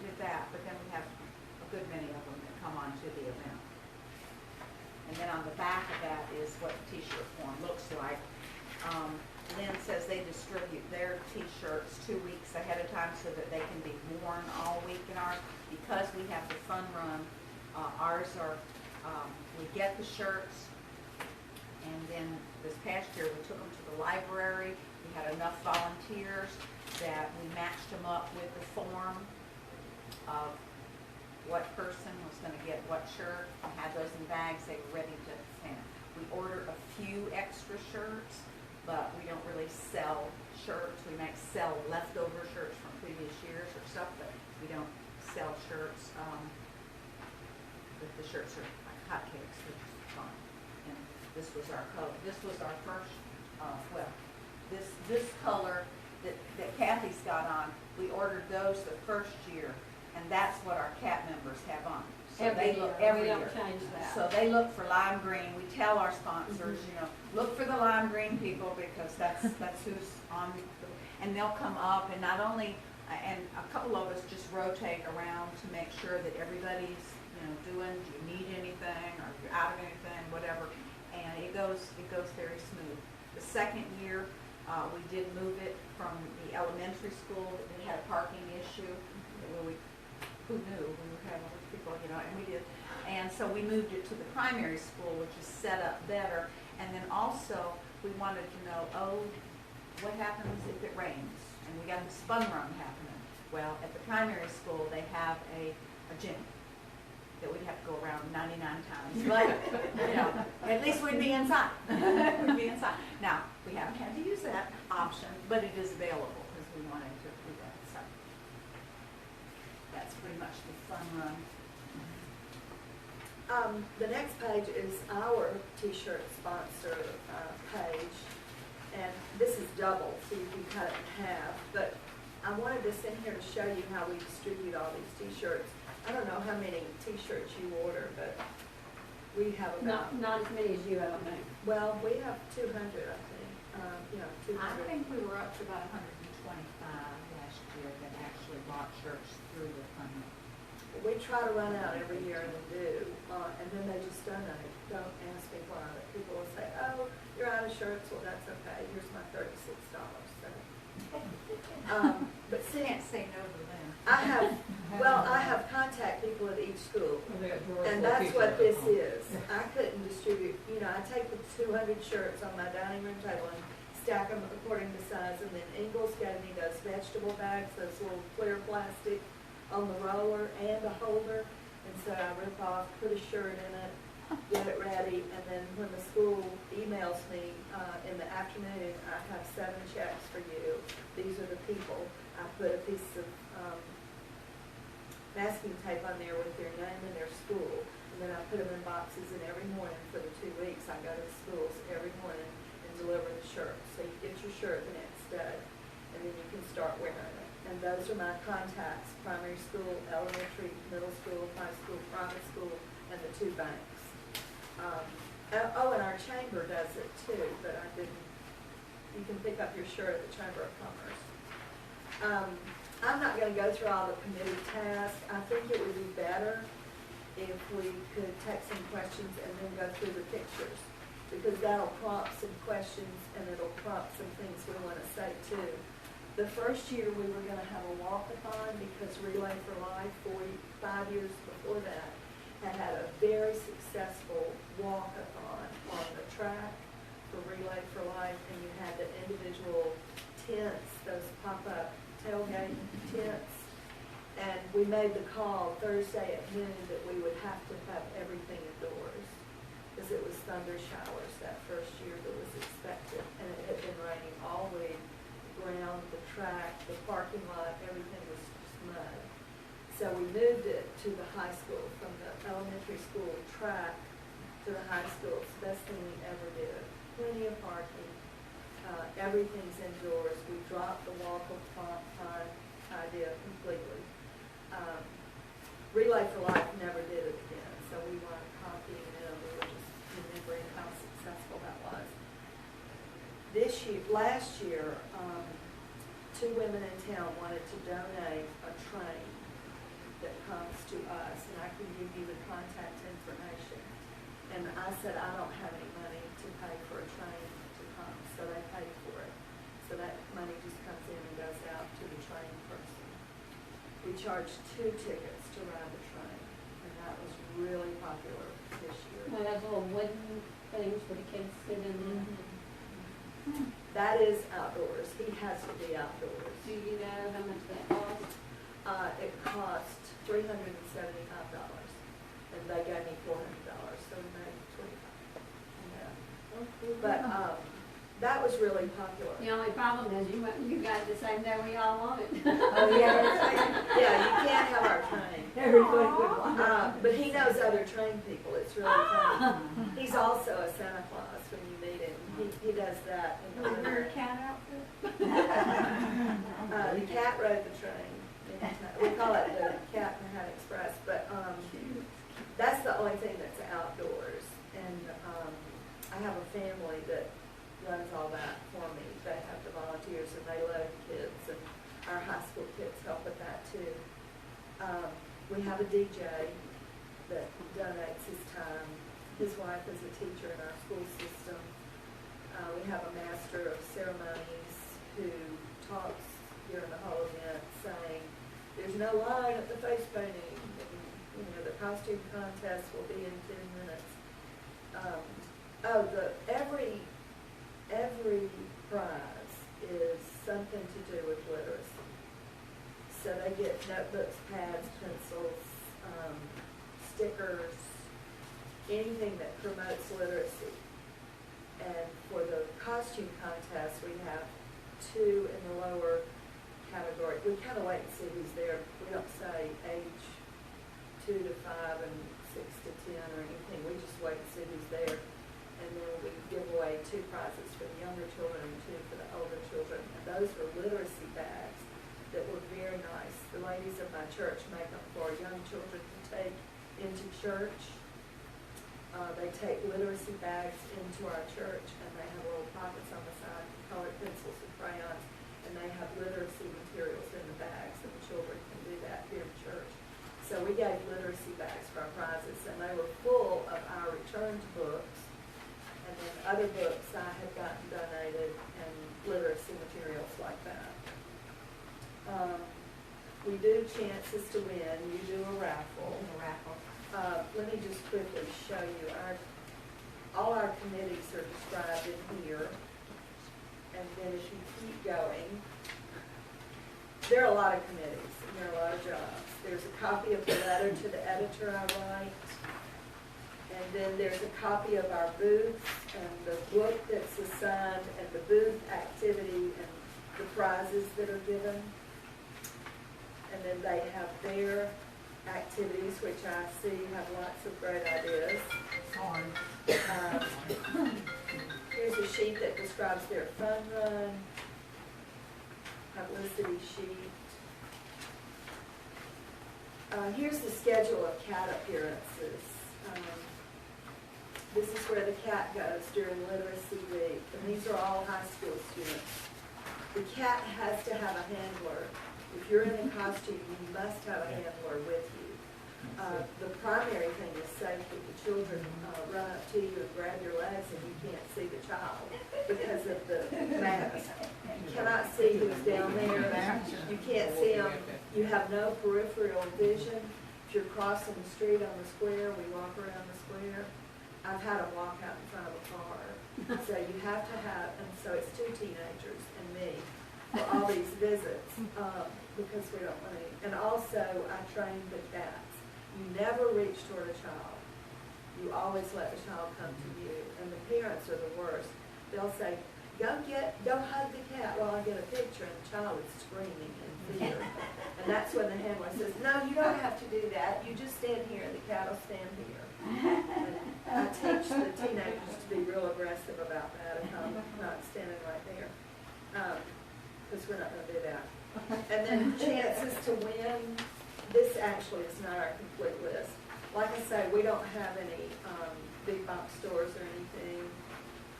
did that. But then we have a good many of them that come on to the event. And then on the back of that is what the t-shirt form looks like. Lynn says they distribute their t-shirts 2 weeks ahead of time so that they can be worn all week in ours. Because we have the fun run, ours are, we get the shirts, and then this past year we took them to the library. We had enough volunteers that we matched them up with the form of what person was going to get what shirt. We had those in bags. They were ready to send. We ordered a few extra shirts, but we don't really sell shirts. We might sell leftover shirts from previous years or stuff, but we don't sell shirts. The shirts are like hotcakes, which is fun. And this was our color. This was our first, this color that Kathy's got on, we ordered those the first year, and that's what our CAT members have on. So they look every year. Change that. So they look for lime green. We tell our sponsors, look for the lime green people, because that's who's on. And they'll come up, and not only, and a couple of us just rotate around to make sure that everybody's, doing. Do you need anything, or if you're out of anything, whatever. And it goes very smooth. The second year, we did move it from the elementary school that had a parking issue. Who knew? We were having all these people, and we did. And so we moved it to the primary school, which is set up better. And then also, we wanted to know, what happens if it rains? And we got this fun run happening. Well, at the primary school, they have a gym that we'd have to go around 99 times. But, at least we'd be inside. We'd be inside. Now, we haven't had to use that option, but it is available because we wanted to do that. So, pretty much the fun run. The next page is our t-shirt sponsor page, and this is double, so you can cut it in half. But I wanted this in here to show you how we distribute all these t-shirts. I don't know how many t-shirts you order, but we have about, Not as many as you, I don't think. well, we have 200, I think. 200. I think we were up to about 125 last year that actually bought shirts through the fund. We try to run out every year, and we do, and then they just donate. Don't ask me why. But people will say, "Oh, you're out of shirts." Well, that's okay. Here's my $36. So, but see, Can't say no to them. I have contact people at each school, and that's what this is. I couldn't distribute. I take the 200 shirts on my dining room table and stack them according to size, and then Ingalls gave me those vegetable bags, those little clear plastic on the roller and a holder, and so I rip off, put a shirt in it, get it ready, and then when the school emails me in the afternoon, I have 7 checks for you. These are the people. I put a piece of masking tape on there with their name and their school, and then I put them in boxes, and every morning for the 2 weeks, I go to the schools every morning and deliver the shirt. So you get your shirt the next day, and then you can start wearing it. And those are my contacts: primary school, elementary, middle school, high school, private school, and the 2 banks. And our chamber does it too, but I didn't. You can pick up your shirt at the Chamber of Commerce. I'm not going to go through all the committee tasks. I think it would be better if we could take some questions and then go through the pictures, because that'll prompt some questions and it'll prompt some things we want to say too. The first year we were going to have a walkathon because Relay for Life, 5 years before that, had a very successful walkathon on the track for Relay for Life, and you had the individual tents, those pop-up tailgate tents, and we made the call Thursday at noon that we would have to have everything indoors because it was thunder showers that first year that was expected, and it had been raining all week. Ground, the track, the parking lot, everything was just mud. So we moved it to the high school, from the elementary school track to the high school. It's the best thing we ever did. Plenty of parking. Everything's indoors. We dropped the walk-of-time idea completely. Relay for Life never did it again, so we weren't copying them. We were just remembering how successful that was. Last year, 2 women in town wanted to donate a train that comes to us, and I can give you the contact information. And I said, I don't have any money to pay for a train to come, so they paid for it. So that money just comes in and goes out to the train person. We charged 2 tickets to ride the train, and that was really popular this year. Well, those little wooden things for the kids to sit in. That is outdoors. He has to be outdoors. Do you know how much that costs? It cost $375, and they gave me $400, so we made $25. Yeah. But that was really popular. The only problem is you got the same day we all want it. Oh, yeah. Yeah, you can't have our train. Everybody would want But he knows other train people. It's really funny. He's also a Santa Claus when you meet him. He does that. Was there a cat outfit? The cat rode the train. We call it the Cat in the Hat Express, but that's the only thing that's outdoors. And I have a family that runs all that for me. They have the volunteers, and they love kids, and our high school kids help with that too. We have a DJ that donates his time. His wife is a teacher in our school system. We have a master of ceremonies who talks during the whole event, saying, "There's no line at the face painting. And, the costume contest will be in 10 minutes." Every prize is something to do with literacy. So they get notebooks, pads, pencils, stickers, anything that promotes literacy. And for the costume contest, we have 2 in the lower category. We kind of wait and see who's there. We don't say age The ladies of my church make them for young children to take into church. They take literacy bags into our church, and they have little pockets on the side, colored pencils and crayons, and they have literacy materials in the bags, and the children can do that here in church. So we gave literacy bags for our prizes, and they were full of our returned books, and then other books I had gotten donated, and literacy materials like that. We do chances to win. You do a raffle. Let me just quickly show you. All our committees are described in here. And then if you keep going, there are a lot of committees, and there are a lot of jobs. There's a copy of the letter to the editor I write. And then there's a copy of our booths and the book that's assigned and the booth activity and the prizes that are given. And then they have their activities, which I see have lots of great ideas. Here's a sheet that describes their fun run, publicity sheet. Here's the schedule of cat appearances. This is where the cat goes during Literacy Week, and these are all high school students. The cat has to have a handler. If you're in a costume, you must have a handler with you. The primary thing is safety. The children run up to you and grab your legs, and you can't see the child because of the mask. You cannot see who's down there. You can't see them. You have no peripheral vision. If you're crossing the street on the square, we walk around the square. I've had them walk out in front of a car. So you have to have, and so it's 2 teenagers and me for all these visits because we don't want to. And also, I train the cats. You never reach toward a child. You always let the child come to you. And the parents are the worst. They'll say, go hug the cat while I get a picture, and the child is screaming in fear. And that's when the handler says, no, you don't have to do that. You just stand here, and the cat will stand here. And I teach the teenagers to be real aggressive about that if I'm not standing right there. Because we're not going to do that. And then chances to win. This actually is not our complete list. Like I say, we don't have any big box stores or anything.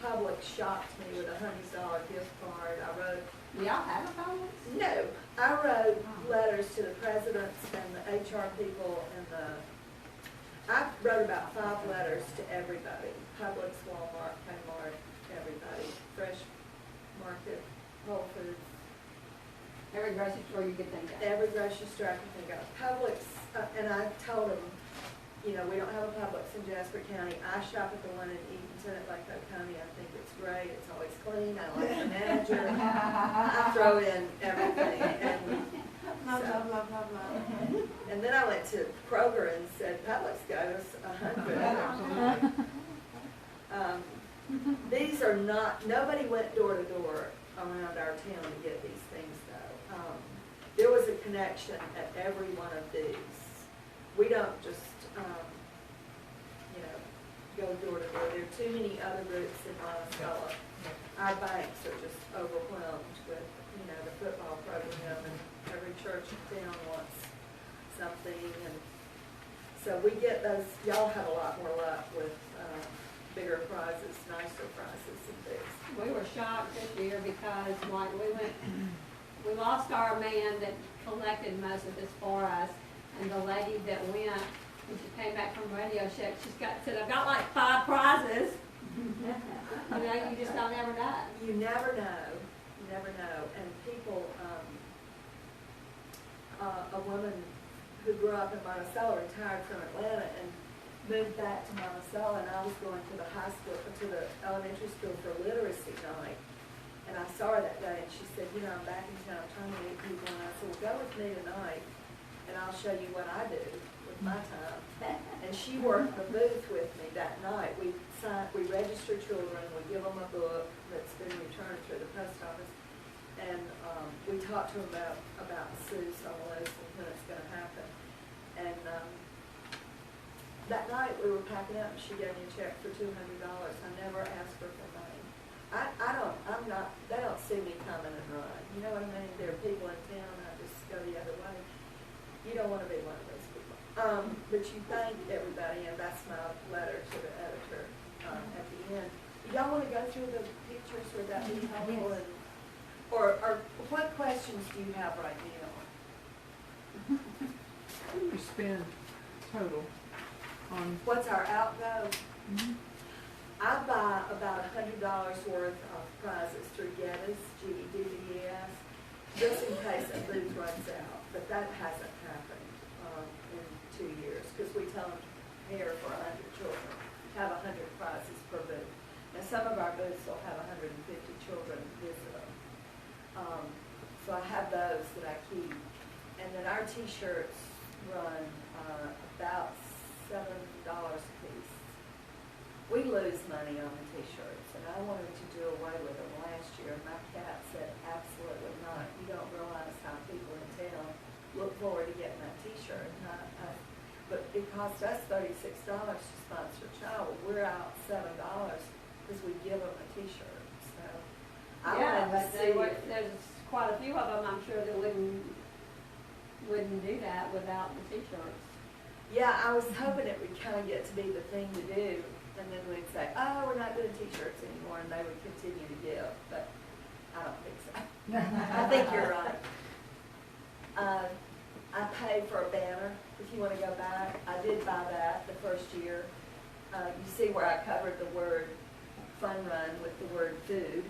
Publix shocked me with a $100 gift card. I wrote. Do y'all have a Publix? No, I wrote letters to the presidents and the HR people and I wrote about 5 letters to everybody. Publix, Walmart, Kmart, everybody. Fresh Market, Whole Foods. Every grocery store you could think of. Every grocery store I can think of. Publix, and I told them, you know, we don't have a Publix in Jasper County. I shop at the one in Eatonton at Lake County. I think it's great. It's always clean. I like the manager. I throw in everything. And then I went to Kroger and said, Publix goes 100. These are not, nobody went door to door around our town to get these things though. There was a connection at every one of these. We don't just, go door to door. There are too many other groups in Monticello. Our banks are just overwhelmed with, the football program, and every church in town wants something. And so we get those, y'all have a lot more luck with bigger prizes, nicer prizes than these. We were shocked this year because we lost our man that collected most of this for us, and the lady that went, when she came back from Radio Shack, said, I've got like 5 prizes. You just don't ever know. You never know. You never know. And people, a woman who grew up in Monticello retired from Atlanta and moved back to Monticello, and I was going to the high school, to the elementary school for literacy night. And I saw her that day, and she said, I'm back in town, I'm trying to meet people. And I said, well, go with me tonight, and I'll show you what I do with my time. And she worked the booth with me that night. We register children, we give them a book that's been returned through the post office, and we talk to them about Seuss On the Loose and when it's going to happen. And that night we were packing up, and she gave me a check for $200. I never asked her for money. They don't see me coming and run. You know what I mean? There are people in town, I just go the other way. You don't wanna be one of those people. But you thank everybody, and that's my letter to the editor, at the end. Y'all wanna go through the pictures, would that be helpful? Yes. And- Or what questions do you have right now? What do you spend total on? What's our outgo? I buy about $100 worth of prizes through Geddes, GEDDES, just in case a booth runs out, but that hasn't happened, in 2 years, because we tell them to prepare for 100 children, have 100 prizes per booth. Now, some of our booths will have 150 children visit them. So I have those that I keep, and then our T-shirts run, about $7 a piece. We lose money on the T-shirts, and I wanted to do away with them last year, and my cat said, absolutely not. You don't realize how people in town look forward to getting that T-shirt. And but it cost us $36 to sponsor a child. We're out $7 because we give them a T-shirt, so. I Yeah, wanted to but see there's quite a few of them, I'm sure, that wouldn't do that without the T-shirts. Yeah, I was hoping it would kind of get to be the thing to do, and then we'd say, oh, we're not doing T-shirts anymore, and they would continue to give, but I don't think so. I think you're right. I paid for a banner, if you want to go back. I did buy that the first year. You see where I covered the word fun run with the word food.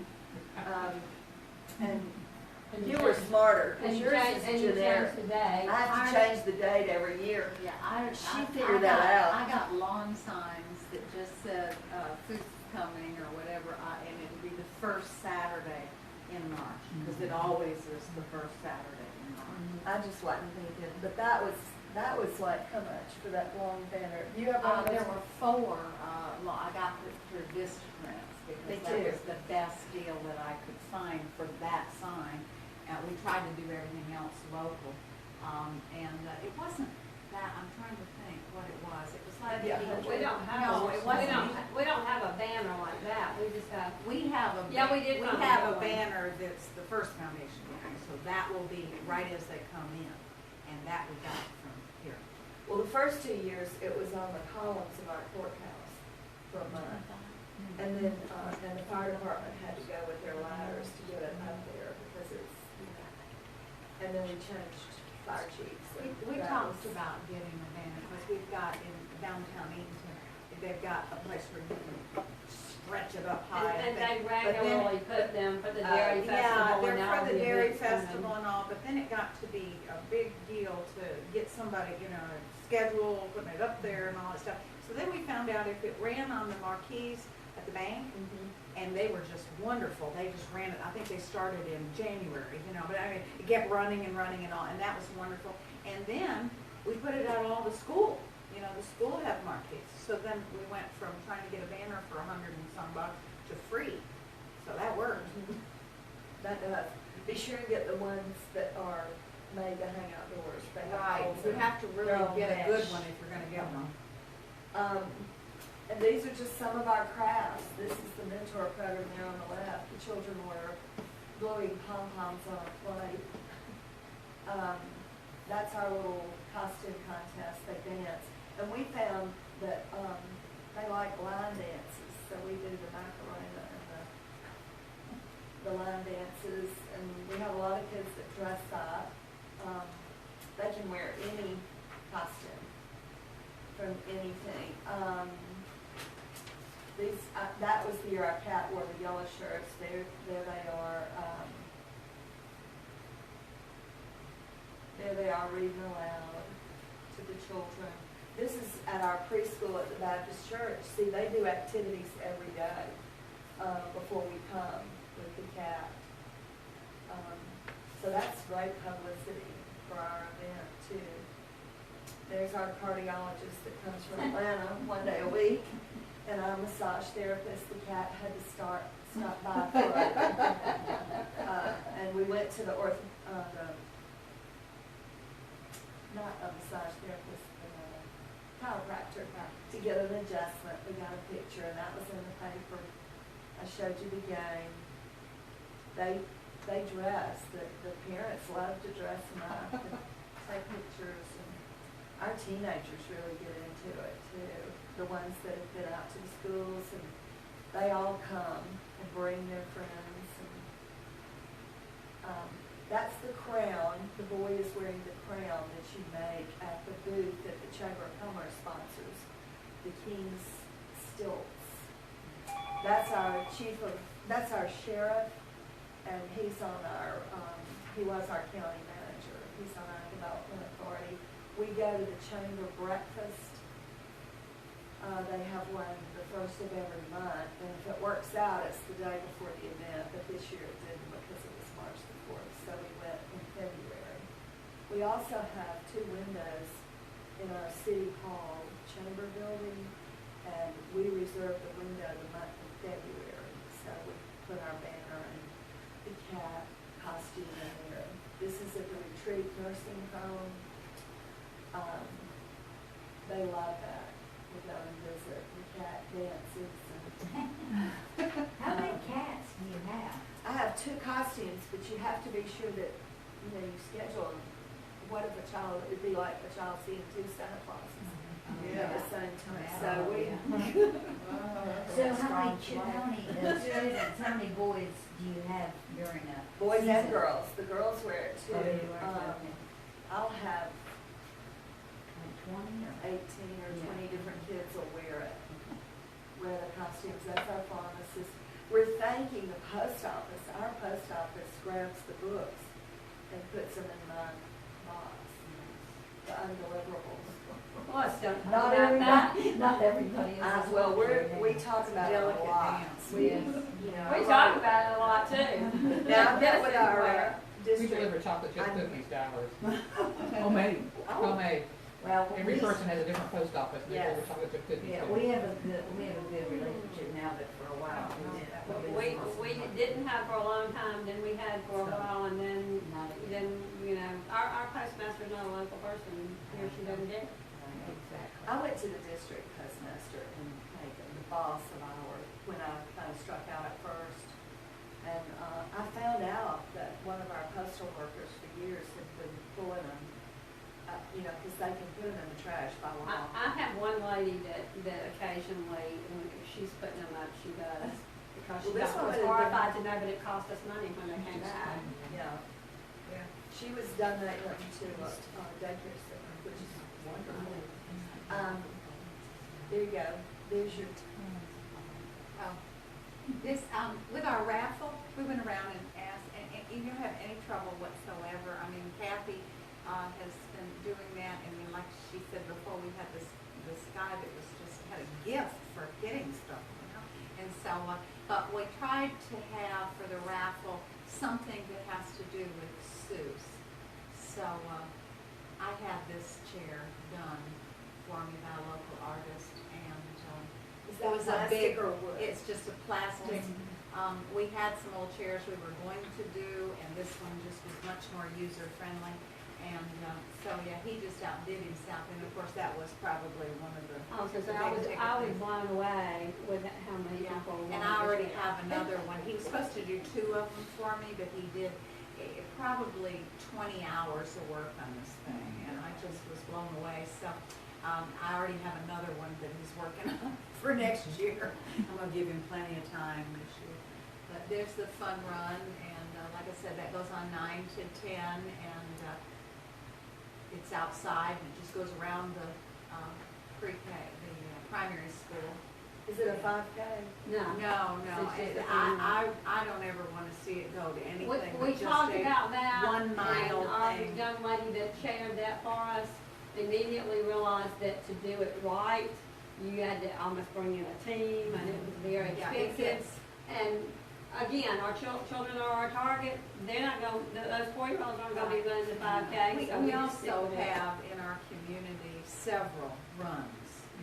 And you were smarter, because yours is generic. the day. I have to change the date every year. Yeah, She figured that out. I got lawn signs that just said, Seuss is coming or whatever, and it would be the first Saturday in March, because it always is the first Saturday in March. I just wasn't thinking, but that was like, how much for that long banner? You have one of There those? were 4, I got it through Vista Prints, Me because that too. was the best deal that I could find for that sign. We tried to do everything else local, and it wasn't that, I'm trying to think what it was. It was like. Yeah. We don't have, No, it wasn't. we don't have a banner like that, we just have. We have a. Yeah, we did We find have a one. banner that's the First Foundation banner, so that will be right as they come in, and that we got from here. Well, the first 2 years, it was on the columns of our courthouse for a month. And then, and the fire department had to go with their ladders to get it up there because it's, and then we changed fire chiefs. We talked about getting a banner, because we've got in downtown Eatonton, they've got a place where you can stretch it up high. And they but then- regularly put them for the dairy festival Yeah, and they're all for the the dairy events coming. festival and all, but then it got to be a big deal to get somebody, schedule, putting it up there and all that stuff. So then we found out if it ran on the marquees at the bank, and they were just wonderful. They just ran it, I think they started in January, but I mean, it kept running and running and all, and that was wonderful. And then we put it out all the school, the school had marquees. So then we went from trying to get a banner for $100 and some to free. So that worked. That does. Be sure to get the ones that are made to hang outdoors. They have Right, holes you in have to them. really They're all get a good mesh. one if you're gonna get one. And these are just some of our crafts. This is the mentor program there on the left. The children wear glowing pom-poms on a plate. That's our little costume contest. They dance. And we found that they like line dances, so we do the Macarena and the line dances. And we have a lot of kids that dress up. They can wear any costume from anything. That was the year our cat wore the yellow shirts. There they are. There they are reading aloud to the children. This is at our preschool at the Baptist Church. See, they do activities every day before we come with the cat. So that's great publicity for our event too. There's our cardiologist that comes from Atlanta one day a week, and our massage therapist. The cat had to stop by for it. And we went to the not a massage therapist, but a chiropractor to get an adjustment. We got a picture, and that was in the paper. I showed you the game. They dress. The parents love to dress them up and take pictures. our teenagers really get into it too. The ones that have been out to the schools, and they all come and bring their friends. And that's the crown. The boy is wearing the crown that you make at the booth that the Chamber of Commerce sponsors, the King's Stilts. That's our that's our sheriff, and he's on our, he was our county manager. He's on our development authority. We go to the chamber breakfast. They have one the first of every month, and if it works out, it's the day before the event, but this year it didn't because it was March the 4th, so we went in February. We also have 2 windows in our city hall chamber building, and we reserve the window the month of February, so we put our banner and the cat costume in there. This is at the Retreat Nursing Home. They love that. We go and visit. The cat dances. And How many cats do you have? I have 2 costumes, but you have to be sure that, you know, you schedule them. What if a child, it'd be like a child seeing 2 Santa Clauses at the same time. So we, So how many students, how many boys do you have during a boys and season? girls. The girls wear it too. Oh, they wear it, okay. I'll have 20 or? 18 or 20 different kids will wear it. Wear the costumes. That's our pharmacist. We're thanking the post office. Our post office grabs the books and puts them in my box. The undeliverables. Plus, Not everybody, not everybody is. Well, we talk about it a Delicate lot. dance. We, Yes. you know, We talk about it a lot too. Now, I've met with our We district. deliver chocolate chip I'm- cookies to ours. Homemade. Homemade. Well, Every person has a different post office, and they Yes. deliver chocolate chip cookies. yeah, too. we have a good relationship now, but for a while. We didn't have for a long time, then we had for a while, and then, you know, our postmaster's not a local person, here she doesn't get. Exactly. I went to the district postmaster in Macon, the boss of ours, when I kind of struck out at first. And I found out that one of our postal workers for years had been pulling them, you know, because they can put them in the trash by law. I have one lady that occasionally, when she's putting them up, she does, because she Well, this was one would have horrified to know that it cost us money when they came back. Yeah. Yeah. She was donating them to a daycare center, which is wonderful. There you go. There's your. Oh. This, with our raffle, we went around and asked, and you don't have any trouble whatsoever. I mean, Kathy, has been doing that, and then like she said before, we had this guy that was just, had a gift for getting stuff, you know? And so, but we tried to have for the raffle something that has to do with Seuss. So, I had this chair done for me by a local artist, and, Is it that was a plastic big, or wood? it's just a plastic. We had some old chairs we were going to do, and this one just was much more user-friendly. And, so, yeah, he just outdid himself, and of course, that was probably one of the. I was gonna say, big I was ticket things. blown away with how many Yeah, people. and I already have another one. He was supposed to do 2 of them for me, but he did probably 20 hours of work on this thing, and I just was blown away. So, I already have another one that he's working on for next year. I'm gonna give him plenty of time this year. But there's the fun run, and like I said, that goes on 9 to 10, and it's outside, and it just goes around the pre-K, the primary school. Is it a 5K? No. No, It's just I don't ever wanna see it go to anything We but just talked about that. 1 mile And our thing. young lady that chaired that for us immediately realized that to do it right, you had to almost bring in a team, and it was very Yeah, expensive. And again, our children are our target, they're not going, those 4-year-olds aren't gonna be running the 5K, so We just stick also with it. have in our community several runs.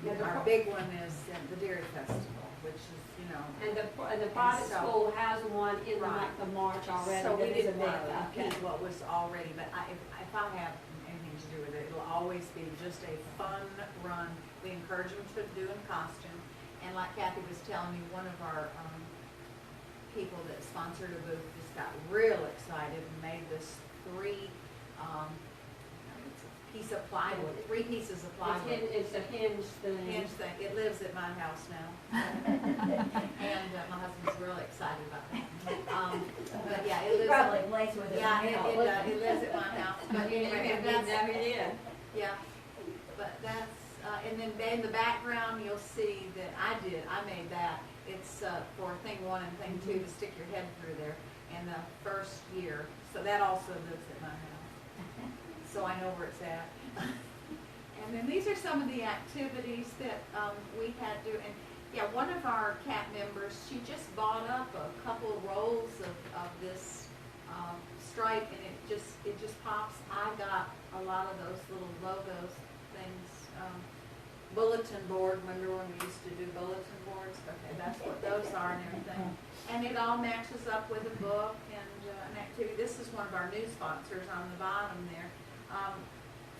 Yeah, the Our pro- big one is the Dairy Festival, which is, you know. And the private so- school has one in the Right. month of March already, So we that is a didn't big want to 5K. repeat what was already, but if I have anything to do with it, it'll always be just a fun run. We encourage them to do in costume, and like Kathy was telling me, one of our, people that sponsored a booth just got real excited and made this 3, it's a piece piece of plywood, 3 pieces of plywood. It's a hinge thing. Hinge thing. It lives at my house now. And my husband's really excited about that. But yeah, it lives. Probably plays with it. Yeah, it lives at my house. But anyway, that's, yeah. But that's, and then in the background, you'll see that I made that. It's for thing 1 and thing 2 to stick your head through there. And the first year, so that also lives at my house. So I know where it's at. And then these are some of the activities that we had to, and yeah, one of our CAT members, she just bought up a couple of rolls of this stripe, and it just pops. I got a lot of those little logos things, bulletin board. Remember when we used to do bulletin boards? Okay, that's what those are and everything. And it all matches up with a book and an activity. This is one of our new sponsors on the bottom there.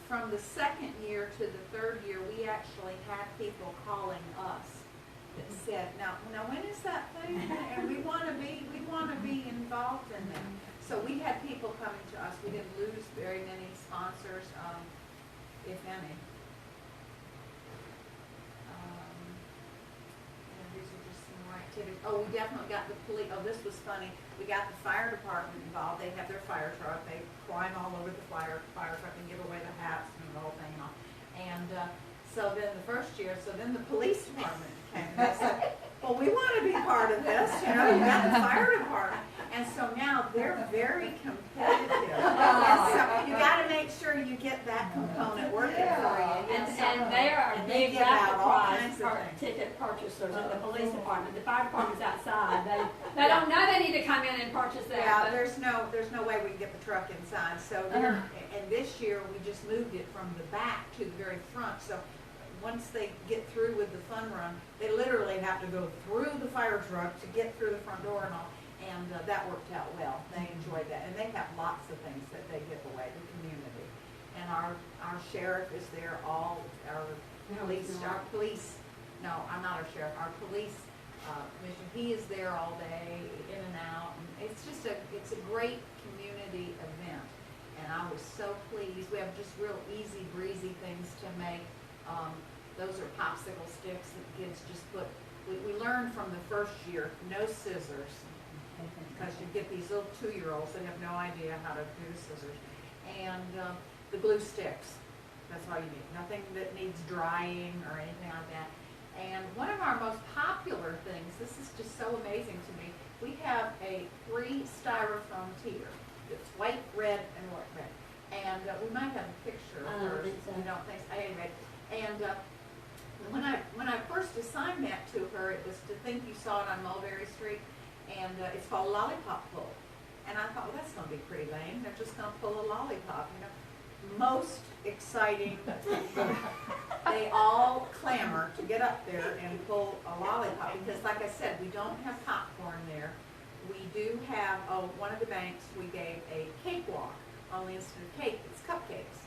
From the 2nd year to the 3rd year, we actually had people calling us that said, now when is that thing? And we want to be involved in that. So we had people coming to us. We didn't lose very many sponsors, if any. These are just some more activities. Oh, we definitely got the police. Oh, this was funny. We got the fire department involved. They have their fire truck. They climb all over the fire truck and give away the hats and the whole thing. And so then the first year, so then the police department came. And they said, well, we want to be part of this. You know, you got the fire department. And so now they're very competitive. And so you got to make sure you get that component working for you. And they are and big give out raffle all prize kinds of things. ticket purchasers in the police department. The fire department's outside. They don't know they need to come in and purchase that. Yeah, but- there's no way we can get the truck inside. So and this year we just moved it from the back to the very front. So once they get through with the fun run, they literally have to go through the fire truck to get through the front door and all. And that worked out well. They enjoyed that. And they have lots of things that they give away to the community. And our sheriff is there, our police, no, I'm not our sheriff, our police commission, he is there all day, in and out. And it's just it's a great community event. And I was so pleased. We have just real easy breezy things to make. Those are popsicle sticks that kids just put. We learned from the first year, no scissors. Because you get these little 2-year-olds that have no idea how to do scissors. And the glue sticks, that's all you need. Nothing that needs drying or anything like that. And one of our most popular things, this is just so amazing to me, we have a 3 styrofoam tier. It's white, red, and red. And we might have a picture of her. You don't think so? Anyway, and when I first assigned that to her, it was to think you saw it on Mulberry Street. And it's called Lollipop Pull. And I thought, well, that's going to be pretty lame. They're just going to pull a lollipop, you know. Most exciting. They all clamor to get up there and pull a lollipop. Because like I said, we don't have popcorn there. We do have, one of the banks, we gave a cakewalk. Only instead of cake, it's cupcakes.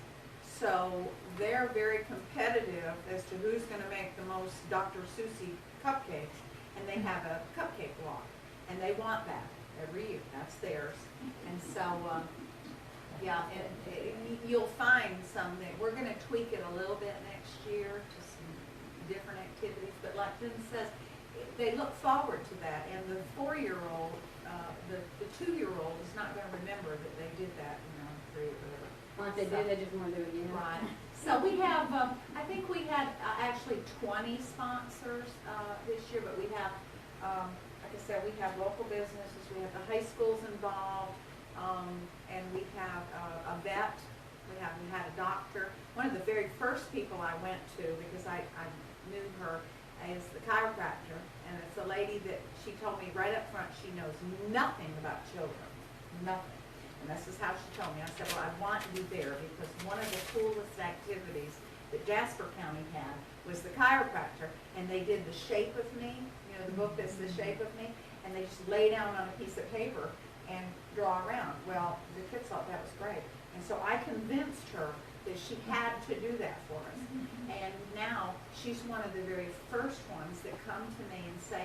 So they're very competitive as to who's going to make the most Dr. Seussy cupcakes. And they have a cupcake walk. And they want that every year. That's theirs. And so, yeah, you'll find some that we're going to tweak it a little bit next year to some different activities. But like Jen says, they look forward to that. And the 4-year-old, the 2-year-old is not going to remember that they did that, 3 or whatever. Or if they did, they just want to do it again. Right. So we have, I think we had actually 20 sponsors this year, but we have, like I said, we have local businesses, we have the high schools involved, and we have a vet, we had a doctor. One of the very first people I went to, because I knew her, is the chiropractor, and it's a lady that she told me right up front she knows nothing about children, nothing. And this is how she told me. I said, well, I want you there because one of the coolest activities that Jasper County had was the chiropractor, and they did the shape of me, the book that's the shape of me, and they just lay down on a piece of paper and draw around. Well, the kids thought that was great. And so I convinced her that she had to do that for us. And now she's one of the very first ones that come to me and say,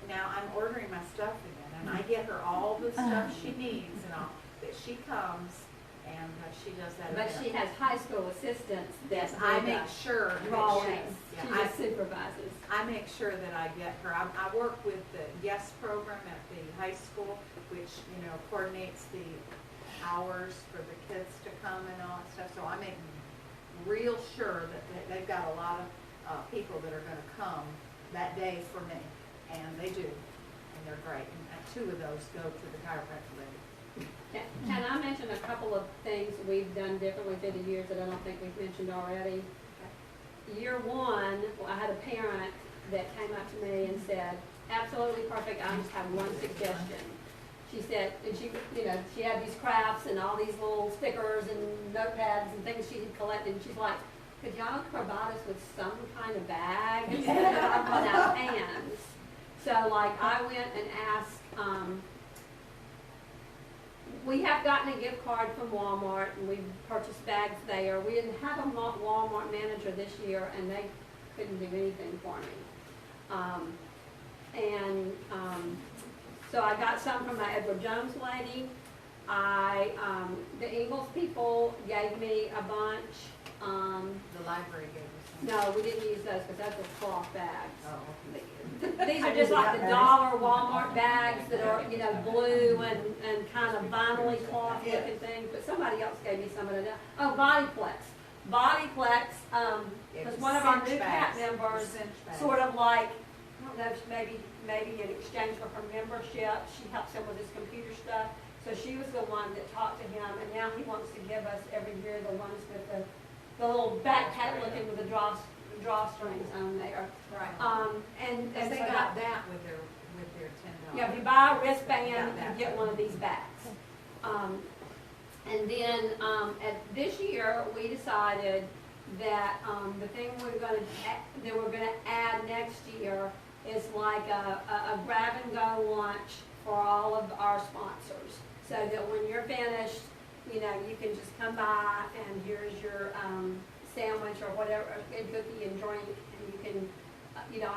now I'm ordering my stuff again, and I get her all the stuff she needs and all, that she comes and she does that. But she has high school assistants that Yes, I do make the sure that drawings. yeah, She just supervises. I make sure that I get her. I work with the YES program at the high school, which, you know, coordinates the hours for the kids to come and all that stuff. So I make real sure that they've got a lot of people that are gonna come that day for me, and they do, and they're great. And 2 of those go to the chiropractor lady. Can I mention a couple of things we've done differently through the years that I don't think we've mentioned already? Year 1, I had a parent that came up to me and said, absolutely perfect, I just have one suggestion. She said, and she, you know, she had these crafts and all these little stickers and notepads and things she had collected, and she's like, could y'all provide us with some kind of bag instead of I've run out of hands? So like I went and asked, we have gotten a gift card from Walmart and we purchased bags there. We didn't have a Walmart manager this year and they couldn't do anything for me. So I got some from my Edward Jones lady. The Ingalls people gave me a bunch. The library gave us some. No, we didn't use those because those were cloth bags. Oh, okay. These are just like the dollar Walmart bags that are, you know, blue and kind of vinyl-y cloth looking things, but somebody else gave me some of them. Oh, Bodyplex. Bodyplex, because one of our new CAT members, sort of like, I don't know, if maybe in exchange for her membership, she helps him with his computer stuff. So she was the one that talked to him, and now he wants to give us every year the ones with the little backpack looking with the drawstrings on there. Right. And They so got that with their $10. yeah, if you buy a wristband, you get one of these bags. And then this year, we decided that the thing we're gonna add next year is like a grab and go lunch for all of our sponsors. So that when you're finished, you know, you can just come by and here's your sandwich or whatever, a cookie and drink, and you can, you know,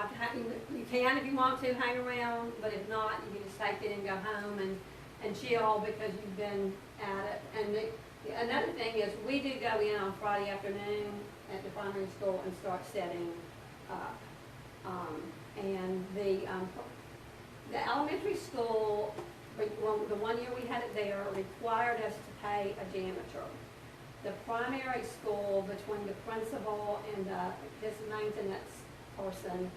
you can if you want to hang around, but if not, you can just take it and go home and chill because you've been at it. And another thing is, we do go in on Friday afternoon at the primary school and start setting up. And the elementary school, the one year we had it there, required us to pay a janitor. The primary school, between the principal and this maintenance person,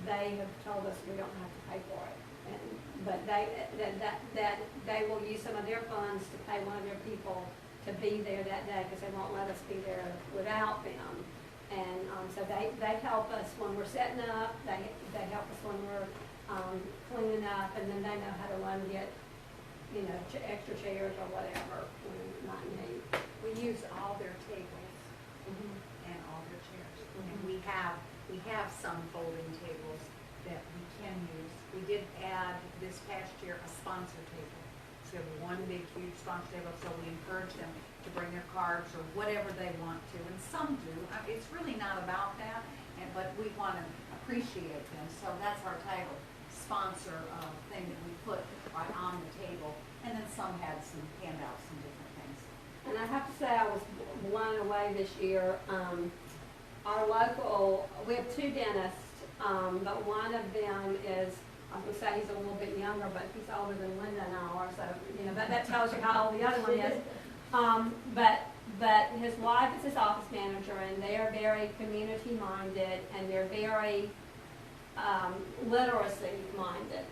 they have told us we don't have to pay for it. But they will use some of their funds to pay one of their people to be there that day because they won't let us be there without them. And so they help us when we're setting up, they help us when we're cleaning up, and then they know how to run and get, you know, extra chairs or whatever when we might need. We use all their tables and all their chairs. And we have some folding tables that we can use. We did add this past year a sponsor table. So we have one big, huge sponsor table, so we encourage them to bring their cards or whatever they want to, and some do. It's really not about that, but we want to appreciate them. So that's our title, sponsor thing that we put right on the table. And then some had some handouts and different things. And I have to say, I was blown away this year. Our local, we have 2 dentists, but one of them is, I was gonna say he's a little bit younger, but he's older than Linda and I are, so, you know, that tells you how old the other one is. But his wife is his office manager, and they are very community-minded, and they're very literacy-minded.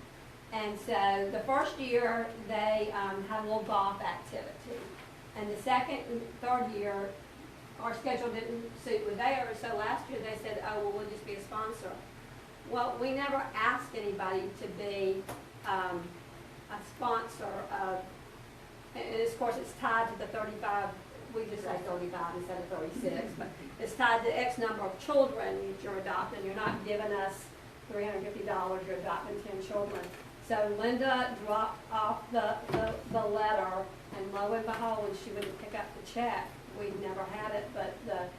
And so the first year, they had a little golf activity. And the second and third year, our schedule didn't suit with theirs, so last year they said, oh, well, we'll just be a sponsor. Well, we never asked anybody to be a sponsor of, and of course it's tied to the 35, we just say 35 instead of 36, but it's tied to X number of children that you're adopting. You're not giving us $350, you're adopting 10 children. So Linda dropped off the letter, and lo and behold, when she wouldn't pick up the check, we'd never had it, but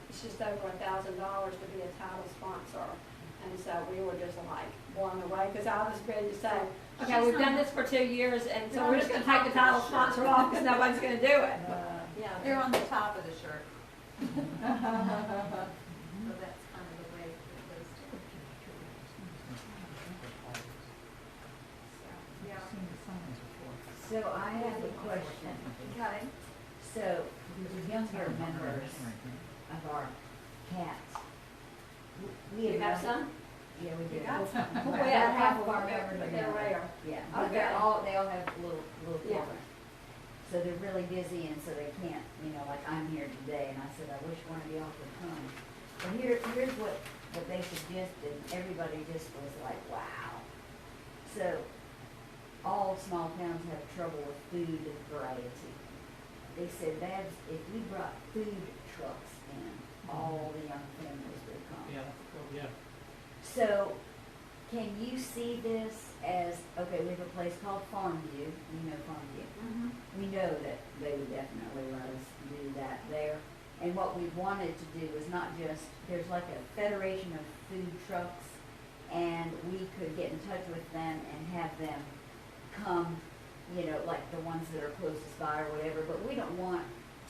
it's just over $1,000 to be a title sponsor. And so we were just like blown away, because I was ready to say, okay, we've done this for 2 years, and so we're just going to take the title sponsor off because nobody's going to do it. Yeah. They're on the top of the shirt. So that's kind of the way it goes too. So, yeah. So I have a question. Okay. So, the younger members of our cats, we You have some? Yeah, we do. You got some. Well, About half of our members but are they're younger. rare. Yeah, but Okay. they all have little Yeah. children. So they're really busy and so they can't, like I'm here today and I said, I wish one of y'all could come. But here's what they suggested, everybody just was like, wow. So, all small towns have trouble with food variety. They said, Babs, if we brought food trucks in, all the young families would come. Yeah, well, yeah. So, can you see this as, okay, we have a place called Farmview, you know Farmview. Mm-hmm. We know that they would definitely let us do that there. And what we wanted to do was not just, there's like a federation of food trucks, and we could get in touch with them and have them come, like the ones that are closest by or whatever, but we don't want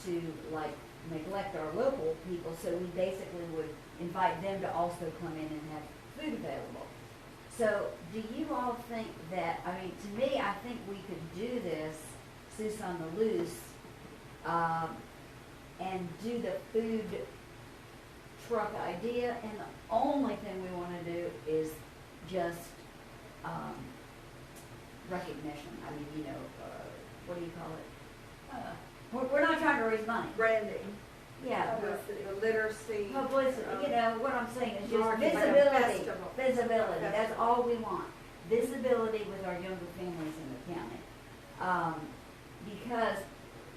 to like neglect our local people, so we basically would invite them to also come in and have food available. So, do you all think that, to me, I think we could do this, Seuss on the Loose, and do the food truck idea, and the only thing we want to do is just recognition. What do you call it? We're not trying to raise money. Branding. Yeah, The literacy. publicity, what I'm saying is just Marketing. visibility, Festival. visibility, that's all we want. Visibility with our younger families in the county. Because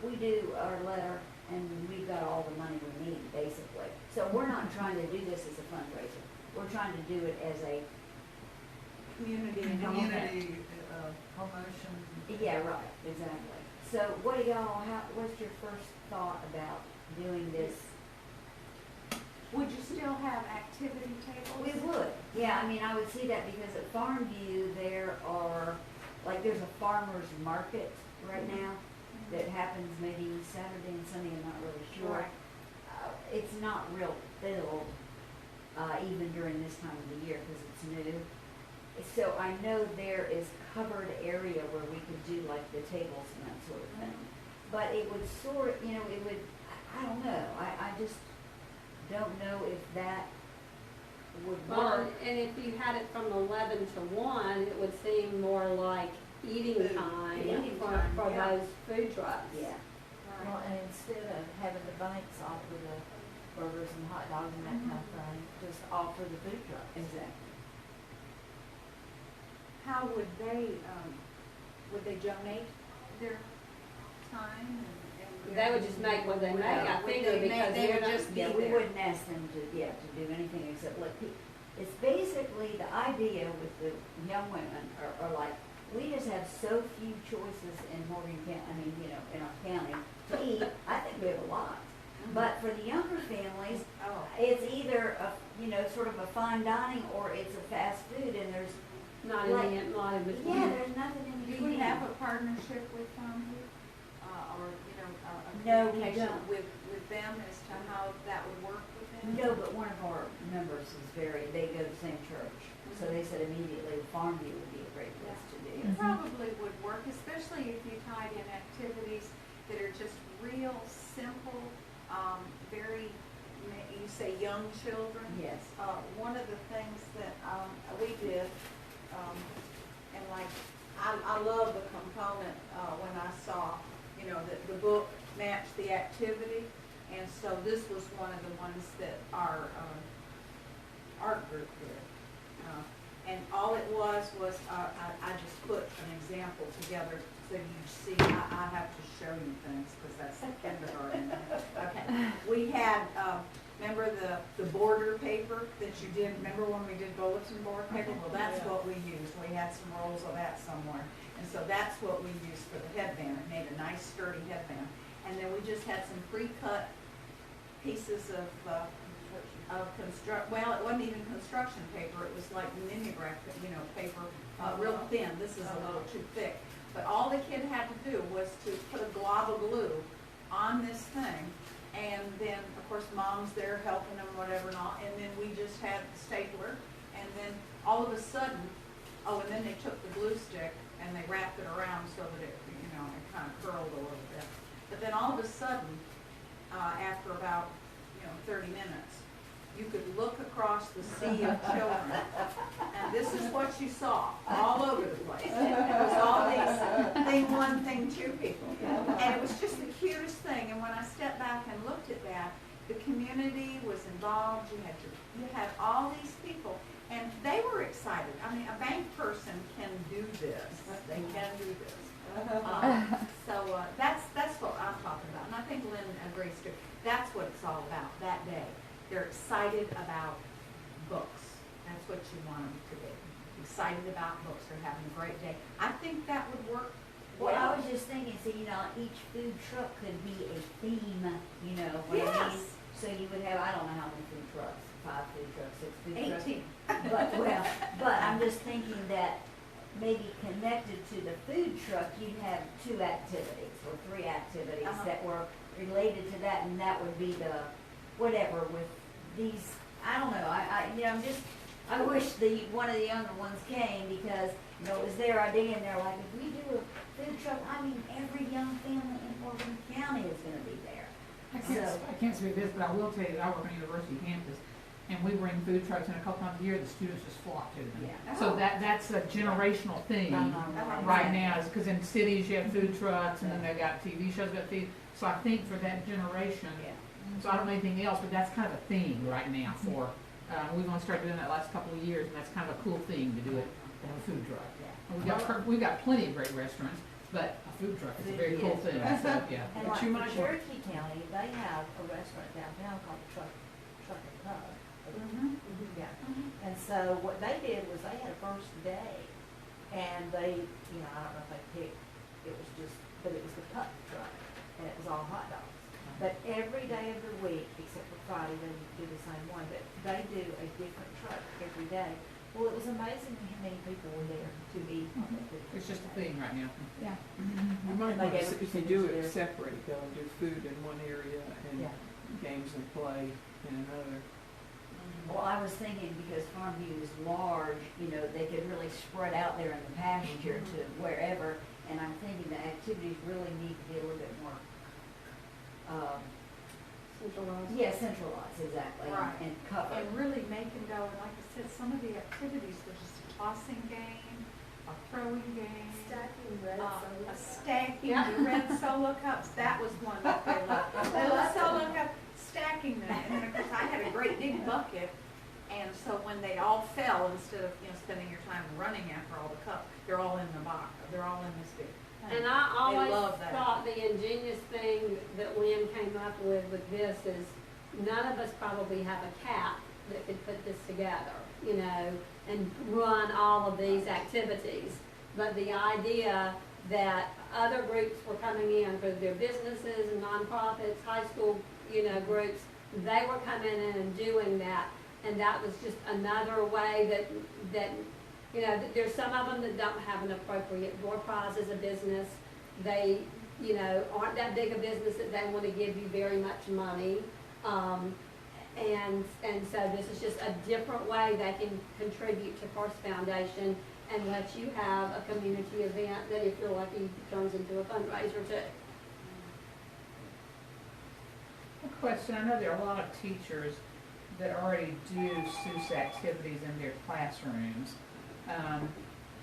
we do our letter and we've got all the money we need, basically. So we're not trying to do this as a fundraiser. We're trying to do it as a, Community and promotion. yeah, right, exactly. So what's your first thought about doing this? Would you still have activity tables? We would, yeah, I would see that because at Farmview, there's a farmer's market right now that happens maybe Saturday and Sunday, I'm not really sure. Right. It's not real filled, even during this time of the year, because it's new. So I know there is covered area where we could do like the tables and that sort of thing. But it would I don't know, I just don't know if that would Well, work. and if you had it from 11 to 1, it would seem more like eating Food. time Eating for yeah. those food trucks. Yeah. Well, and instead of having the banks offer the burgers and hot dogs and that kind of thing, just offer the food truck. Exactly. How would they donate their time and? They would just make what they make, I Would figure, they make- because they they're would not. just be Yeah, we there. wouldn't ask them to do anything except let people, it's basically the idea with the young women are like, we just have so few choices in Morgan County, in our county to eat. I think we have a lot. But for the younger families, Oh, it's either sort of a fine dining or it's a fast food and there's, Not Like- in between. yeah, there's nothing in do between. you have a partnership with Farmview? Or, a No, we communication don't. with them as to how that would work with them? No, but one of our members they go to the same church. So they said immediately Farmview would be a great place to do. It probably would work, especially if you tied in activities that are just real simple, very, you say young children. Yes. One of the things that, we did, and like, I love the component, when I saw, that the book matched the activity. And so this was one of the ones that our, art group did. And all it was, I just put an example together so you see, I have to show you things because that's kindergarten. Okay, we had, remember the border paper that you did, remember when we did bulletin board paper? Well, that's what we used. We had some rolls of that somewhere. And so that's what we used for the headband. It made a nice sturdy headband. And then we just had some pre-cut pieces of well, it wasn't even construction paper, it was like mimeograph, paper, real thin. This is a little too thick. But all the kid had to do was to put a glob of glue on this thing. And then, of course, mom's there helping them, whatever and all. And then we just had the stapler. And then all of a sudden, and then they took the glue stick and they wrapped it around so that it, it kind of curled a little bit. But then all of a sudden, after about, 30 minutes, you could look across the sea of children, and this is what you saw all over the place. It was all these thing one, thing two people. And it was just the cutest thing. And when I stepped back and looked at that, the community was involved. You had all these people, and they were excited. I mean, a bank person can do this. They can do this. So that's what I'm talking about, and I think Lynn agrees too. That's what it's all about that day. They're excited about books. That's what you want them to be. Excited about books. They're having a great day. I think that would work Well, I was just thinking, so, each food truck could be a theme, what I mean? Yes. So you would have, I don't know how many food trucks, 5 food trucks, 6 food trucks. 18. But I'm just thinking that maybe connected to the food truck, you'd have 2 activities or 3 activities that were related to that, and that would be the whatever with these. I don't know. I wish one of the younger ones came because it was their idea, and they're like, if we do a food truck, I mean, every young family in Morgan County is going to be there. I can't speak to this, but I will tell you that I work on a university campus, and we bring food trucks in a couple times a year. The students just flock to them. Yeah. So that's a generational thing right now. Is because in cities you have food trucks, and then they've got TV shows about food. So I think for that generation, so I don't know anything else, but that's kind of a thing right now for. We've only started doing that last couple of years, and that's kind of a cool thing to do it. To have a food truck. And we've got plenty of great restaurants, but a food truck is a very cool thing. So, yeah. And like in Cherokee County, they have a restaurant downtown called Truck and Pub. Yeah. And so what they did was they had a first day, and they, I don't know if they picked, but it was the pup truck, and it was all hot dogs. But every day of the week, except for Friday, they do the same one, but they do a different truck every day. Well, it was amazing how many people were there to eat. It's just a thing right now. Yeah. You might want to, if you do it separate, go and do food in one area and games and play in another. Well, I was thinking because Farmview is large, they could really spread out there in the pasture to wherever, and I'm thinking the activities really need to be a little bit more, Centralized. yeah, centralized, exactly, Right. and covered. And really make them go, and like I said, some of the activities were just a tossing game, a throwing game, Stacking red a stacking, the red solo cups. That was one that they loved. They loved solo cups, stacking them. And then, of course, I had a great big bucket. And so when they all fell, instead of spending your time running after all the cups, they're all in the box. They're all in this big thing. And I always love that. thought the ingenious thing that Lynn came up with this is none of us probably have a cat that could put this together, and run all of these activities. But the idea that other groups were coming in for their businesses and nonprofits, high school, groups, they were coming in and doing that. And that was just another way that there's some of them that don't have an appropriate door prize as a business. They, aren't that big a business that they want to give you very much money. And so this is just a different way they can contribute to First Foundation and let you have a community event that, if you're lucky, turns into a fundraiser too. A question, I know there are a lot of teachers that already do Seuss activities in their classrooms.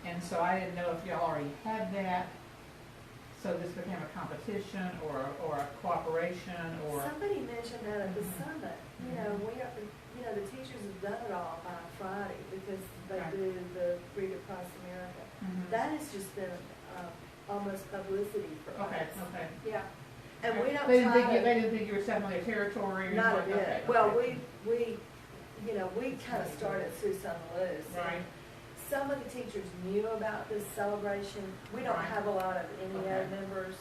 And so I didn't know if y'all already had that, so this became a competition or a cooperation or. Somebody mentioned that at the summit, the teachers have done it all by Friday because they do the Read Across America. That has just been almost publicity for us. Okay. Yeah. And we don't They try to. didn't think you were stepping on their territory or Not a anything? bit. Okay, Well, okay. we kind of started Seuss On the Loose. Right. Some of the teachers knew about this celebration. We don't Right. have a lot of NEO Okay. members.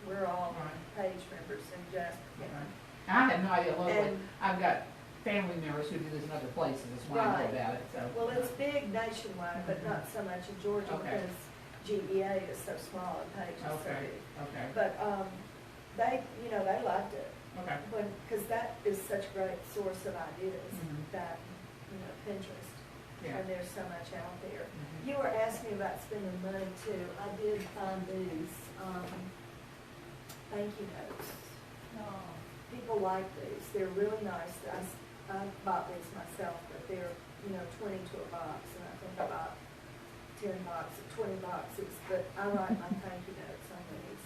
We're all Right. page members in Jasper County. Right. I had no idea locally. And- I've got family members who do this in other places, that's why I know Right. about it, so. Well, it's big nationwide, but not so much in Georgia Okay. because GEA is so small and Page is so Okay, big. okay. But they, they loved it. Okay. Because that is such a great source of ideas, Mhm. that, Pinterest. Yeah. And there's so much out there. Mhm. You were asking about spending money too. I did find these, thank you notes. People like these. They're really nice. I bought these myself, but they're, 20 to a box, and I think I bought 10 boxes, 20 boxes, but I write my thank you notes on these,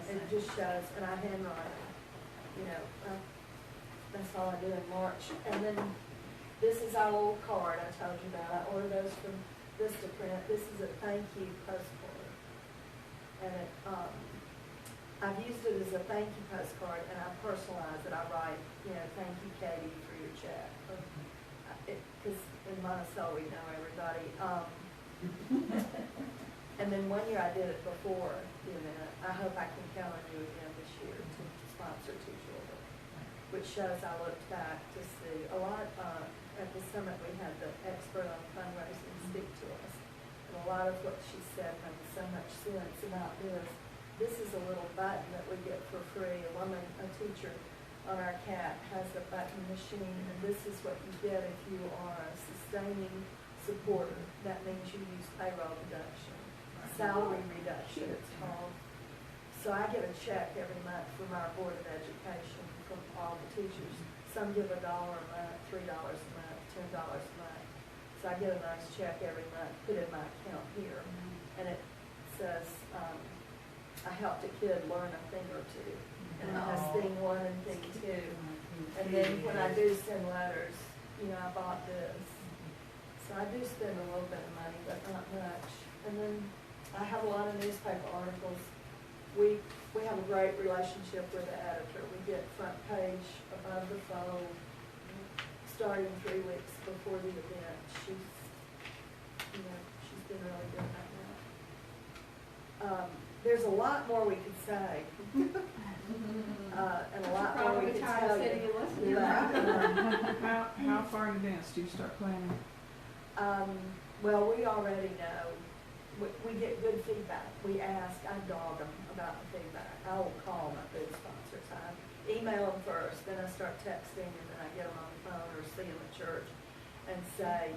and it just shows, and I handwrite them, that's all I do in March. And then this is our little card I told you about. I ordered those from Vistaprint. This is a thank you postcard, and I've used it as a thank you postcard, and I personalize it. I write, thank you, Katie, for your check. Because in Monticello, we know everybody. And then one year I did it before the event. I hope I can count on you again this year to sponsor 2 children, which shows I looked back to see a lot. At the summit, we had the expert on fundraising speak to us, and a lot of what she said made so much sense about this. This is a little button that we get for free. A teacher on our CAT has a button machine, and this is what you get if you are a sustaining supporter. That means you use payroll deduction, salary reduction it's called. So I get a check every month from our Board of Education from all the teachers. Some give $1 a month, $3 a month, $10 a month. So I get a nice check every month, put in my account here, and it says, I helped a kid learn a thing or two. And it has thing 1 and thing 2. And then when I do send letters, I bought this. So I do spend a little bit of money, but not much. And then I have a lot of newspaper articles. We have a great relationship with the editor. We get front page above the fold, starting 3 weeks before the event. She's been really good at that. There's a lot more we could say, and a lot more we could tell you. How far in advance do you start planning? Well, we already know. We get good feedback. We ask, I dog them about the feedback. I will call my food sponsors. I email them first, then I start texting, and then I get them on the phone or see them at church and say,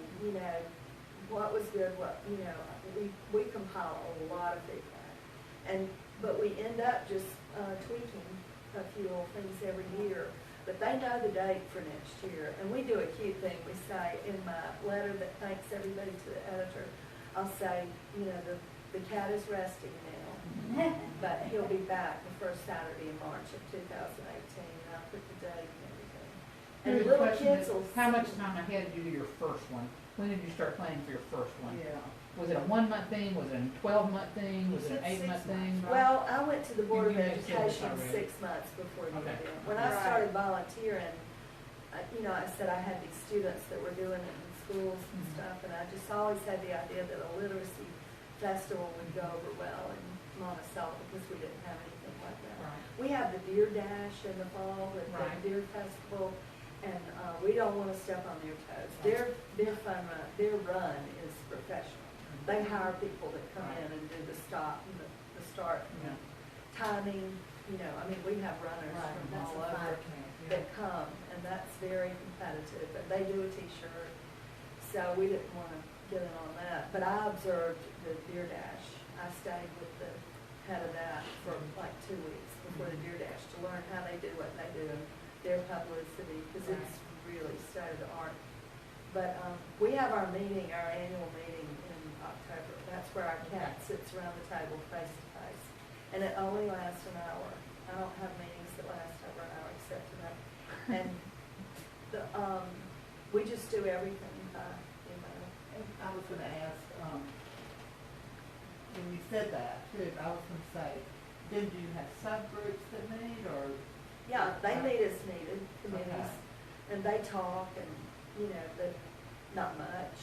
what was good, we compile a lot of feedback. But we end up just tweaking a few little things every year. But they know the date for next year. And we do a cute thing. We say in my letter that thanks everybody to the editor, I'll say, the cat is resting now, but he'll be back the first Saturday in March of 2018. And I'll put the date and everything. And Here's the little question kids is, will how much time ahead did you do your first one? When did you start planning for your first one? Yeah. Was it a 1-month thing? Was it a 12-month thing? Was it an 8-month thing? Well, I went to the Board of You may have said this Education already. 6 months before the Okay. event. When I started volunteering, I said I had these students that were doing it in schools and stuff, and I just always had the idea that a literacy festival would go over well in Monticello because we didn't have anything like that. Right. We have the Deer Dash in the fall, the Right. Deer Festival, and we don't want to step on their toes. Their fun run, their run is professional. They hire people that come in and do the stop and the start Yeah. timing. We have runners from all over that come, and that's very competitive. And they do a T-shirt, so we didn't want to get in on that. But I observed the Deer Dash. I stayed with the head of that for like 2 weeks before the Deer Dash to learn how they do what they do and their publicity, because it's really state of the art. But we have our annual meeting in October. That's where our cat sits around the table face to face, and it only lasts an hour. I don't have meetings that last over an hour except today. And we just do everything by email. I was gonna ask, when you said that too, I was gonna say, then do you have subgroups that meet, or? Yeah, they meet as needed, committees, and they talk, and, but not much.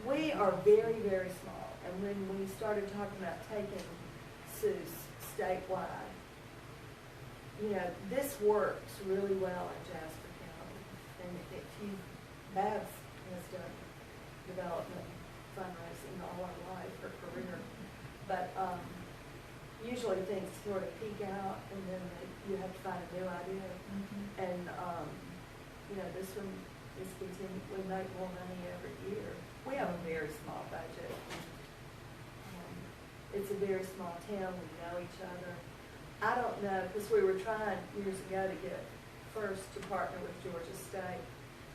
We are very, very small, and when we started talking about taking Seuss statewide, this works really well in Jasper County. And Babs has done development fundraising all our life, her career. But usually things sort of peak out and then you have to find a new idea. And, you know, this one is we make more money every year. We have a very small budget. It's a very small town, we know each other. I don't know, because we were trying years ago to get first to partner with Georgia State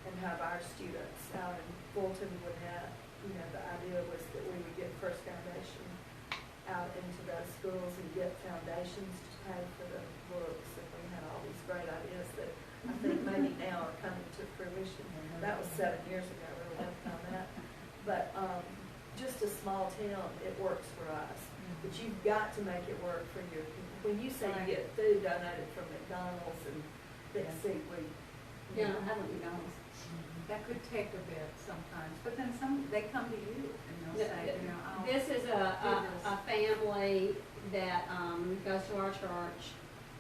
and have our students out in Fulton would have, you know, the idea was that we would get First Foundation out into those schools and get foundations to pay for the books, and we had all these great ideas that I think maybe now are coming to fruition. That was 7 years ago, we were working on that. But just a small town, it works for us. But you've got to make it work for your people. When you say you get food donated from McDonald's and Big C, Yeah, I don't know. That could take a bit sometimes, but then they come to you and they'll say, you know, I'll This is do this. a family that, goes to our church,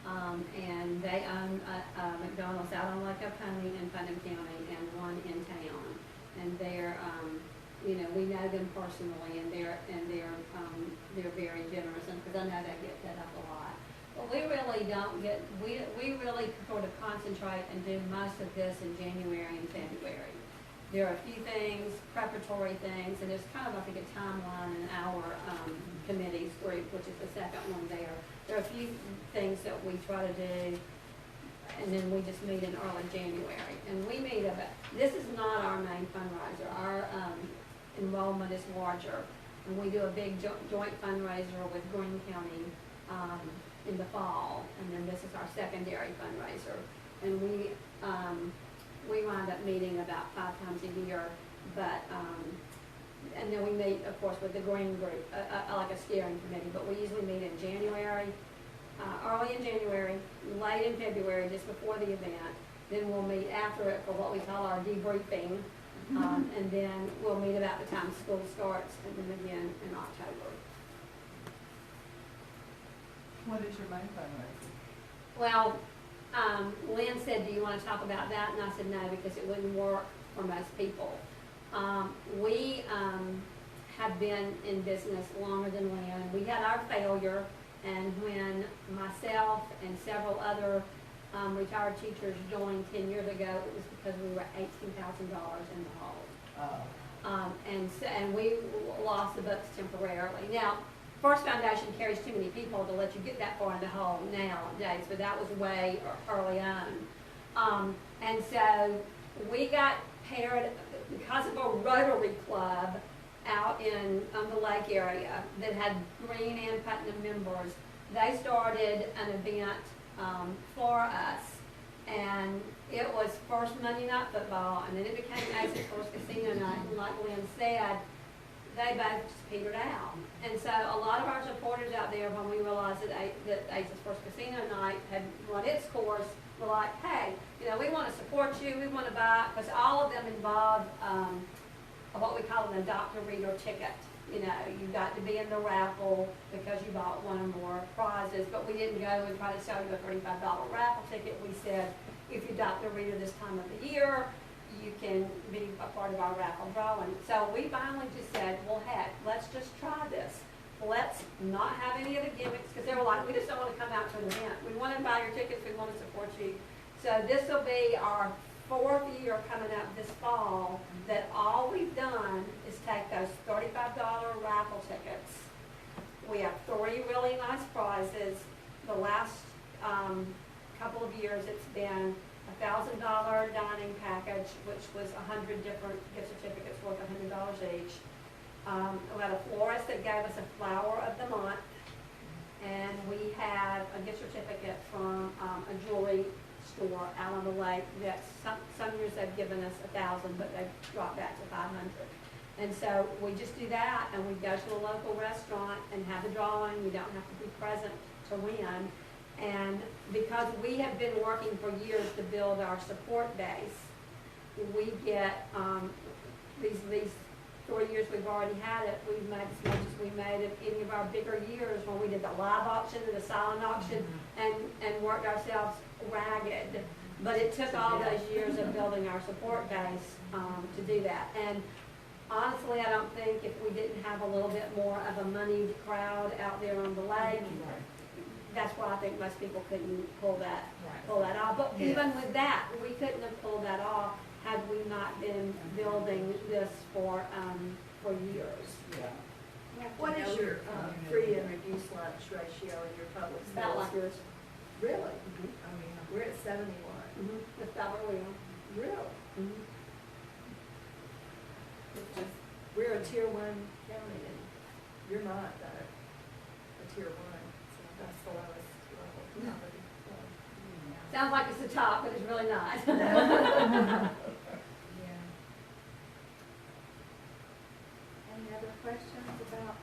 and they own a McDonald's out on Lake Oconee in Putnam County and one in town. And they're, you know, we know them personally, and they're very generous, and because I know they get fed up a lot. But we really don't get, we really sort of concentrate and do most of this in January and February. There are a few things, preparatory things, and there's kind of, I think, a timeline in our committees group, which is the second one there. There are a few things that we try to do, and then we just meet in early January. And we meet about, this is not our main fundraiser. Our enrollment is larger, and we do a big joint fundraiser with Greene County in the fall, and then this is our secondary fundraiser. And we wind up meeting about 5 times a year, but and then we meet, of course, with the Green Group, like a steering committee, but we usually meet in January, early in January, late in February, just before the event. Then we'll meet after it for what we call our debriefing, and then we'll meet about the time school starts, and then again in October. What is your main fundraiser? Well, Lynn said, do you want to talk about that? And I said no, because it wouldn't work for most people. We have been in business longer than Lynn. We had our failure, and when myself and several other retired teachers joined 10 years ago, it was because we were $18,000 in the hole. Oh. And we lost the books temporarily. Now, First Foundation carries too many people to let you get that far in the hole nowadays, but that was way early on. And so we got paired because of a Rotary Club out on the lake area that had Greene and Putnam members. They started an event for us, and it was first Monday Night Football, and then it became Ace's First Casino Night, and like Lynn said, they both just petered out. And so a lot of our supporters out there, when we realized that Ace's First Casino Night had run its course, were like, hey, you know, we want to support you, we want to buy, because all of them involved what we call an adopt-a-reader ticket. You know, you got to be in the raffle because you bought one or more prizes, but we didn't go and try to sell you a $35 raffle ticket. We said, if you adopt a reader this time of the year, you can be a part of our raffle drawing. So we finally just said, well, heck, let's just try this. Let's not have any of the gimmicks, because they were like, we just don't want to come out to an event. We want to buy your tickets, we want to support you. So this will be our 4th year coming up this fall that all we've done is take those $35 raffle tickets. We have 3 really nice prizes. The last couple of years it's been a $1,000 dining package, which was 100 different gift certificates worth $100 each. We had a florist that gave us a flower of the month, and we have a gift certificate from a jewelry store out on the lake that some years they've given us 1,000, but they've dropped back to 500. And so we just do that, and we go to a local restaurant and have a drawing. We don't have to be present to win. And because we have been working for years to build our support base, we get these 3 years we've already had it, we've made as much as we made it any of our bigger years when we did the live auction and the silent auction and worked ourselves ragged. But it took all those years of building our support base to do that. And honestly, I don't think if we didn't have a little bit more of a moneyed crowd out there on the lake, that's why I think most people couldn't pull that off. But even with that, we couldn't have pulled that off had we not been building this for years. What is your free and reduced lunch ratio in your public schools? About like yours. Really? I mean, we're at 71. That's about what we are. Really? It's just, we're a tier 1 county and you're not though, a tier 1, so that's the lowest level. Sounds like it's the top, but it's really not. Yeah. Any other questions about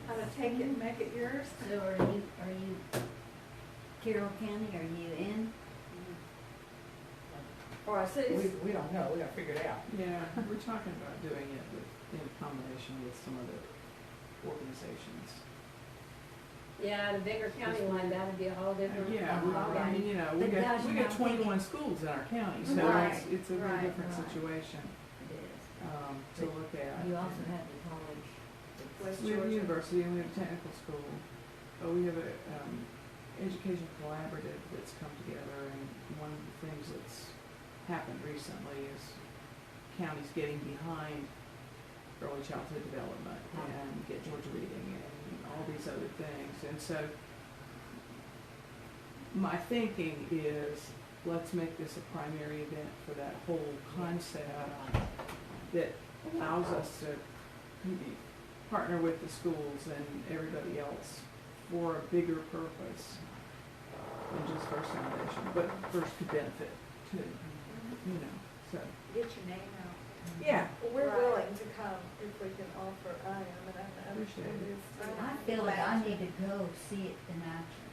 how to take it and make it yours? So are you Carroll County, are you in? For our cities. We don't know, we gotta figure it out. Yeah, we're talking about doing it in combination with some other organizations. Yeah, the bigger county one, that would be a whole different. Yeah, I mean, you know, But guys, we you're got not thinking- 21 schools in our county, so Right, it's a very right, different right. situation, It is. to look at. You also have the college. West We have a Georgia. university and we have a technical school. We have a, education collaborative that's come together, and one of the things that's happened recently is counties getting behind early childhood development and Get Georgia Reading and all these other things. And so my thinking is, let's make this a primary event for that whole concept that allows us to maybe partner with the schools and everybody else for a bigger purpose than just First Foundation, but First could benefit too, you know, so. Get your name out. Yeah. Well, we're Right. willing to come if we can offer, I am, and I Appreciate it. I feel like I need to go see it in action.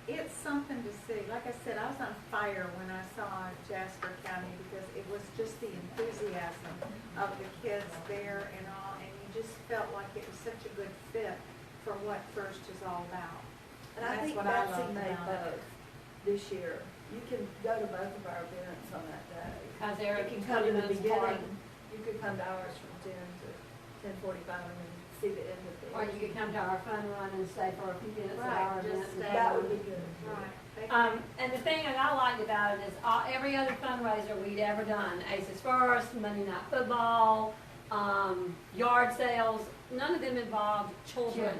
It's something to see. Like I said, I was on fire when I saw Jasper County because it was just the enthusiasm of the kids there and all, and you just felt like it was such a good fit for what First is all about. And I That's think what I Betsy loved made about it. both this year. You can go to both of our events on that day. Cause You Eric can can come to the minutes apart. beginning, you could come to ours from 10 to 10:45 and then see the end of Or you could come to our fun run and stay for a few minutes at Right, our just event. stay. That would be good. Right. And the thing that I liked about it is every other fundraiser we'd ever done, Aces First, Monday Night Football, yard sales, none of them involved children.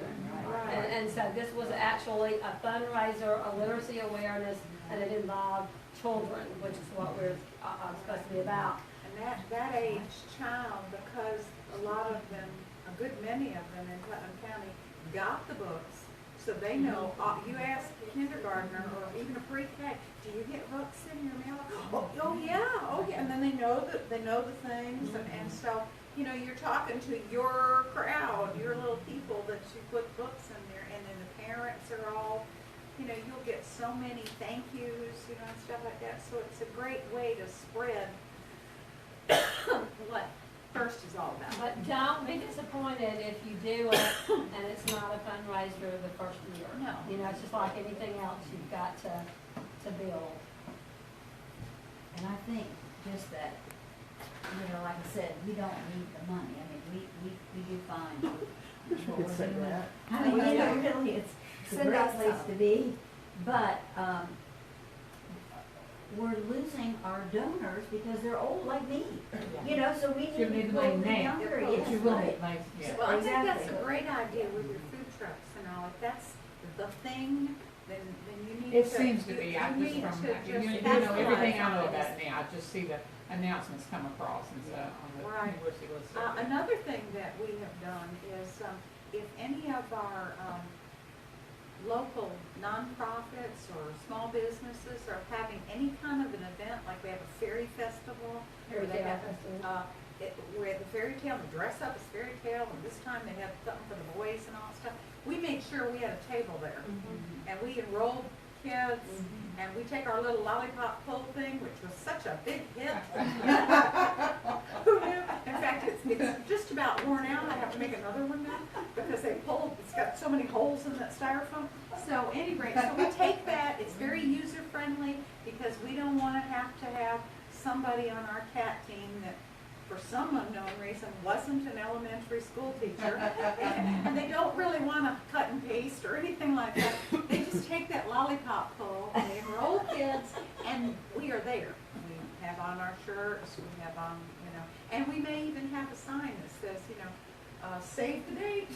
Right. And so this was actually a fundraiser, a literacy awareness, and it involved children, which is what we're supposed to be about. And that age child, because a lot of them, a good many of them in Putnam County got the books, so they know, you ask a kindergartner or even a pre-K, do you get books in your mail? Oh yeah, and then they know the things, and so, you know, you're talking to your crowd, your little people that you put books in there, and then the parents are all, you know, you'll get so many thank yous, you know, and stuff like that, so it's a great way to spread what First is all about. But don't be disappointed if you do it and it's not a fundraiser the first year. No. You know, it's just like anything else, you've got to build. And I think just that, you know, like I said, we don't need the money. I mean, we do fine. You could say that. I mean, you know, really, it's a Send great us place some. to be, but, we're losing our donors because they're old like me. You know, so we You need need to to pull make the names. younger, But yes, you will right. make nice, yeah. Well, I think that's a Exactly. great idea with your food trucks and all. If that's the thing, then you need to. It seems to be, you I just need from, to you just know, everything I capitalize know on about this. it now, I just see the announcements come across and so on the Right. university list. Another thing that we have done is, if any of our, local nonprofits or small businesses are having any kind of an event, like we have a fairy festival, where they Fairy tale have, festival. we're at the fairy tale, we dress up as fairy tale, and this time they have something for the boys and all that stuff. We made sure we had a table there, and we enrolled kids, and we take our little lollipop pull thing, which was such a big hit. Who knew? In fact, it's just about worn out. I have to make another one now because they pulled, it's got so many holes in that styrofoam. So anyway, so we take that, it's very user friendly because we don't want to have somebody on our cat team that for some unknown reason, wasn't an elementary school teacher. And they don't really want to cut and paste or anything like that. They just take that lollipop pole and they enroll kids, and we are there. We have on our shirts, we have on, you know, and we may even have a sign that says, you know, save the date.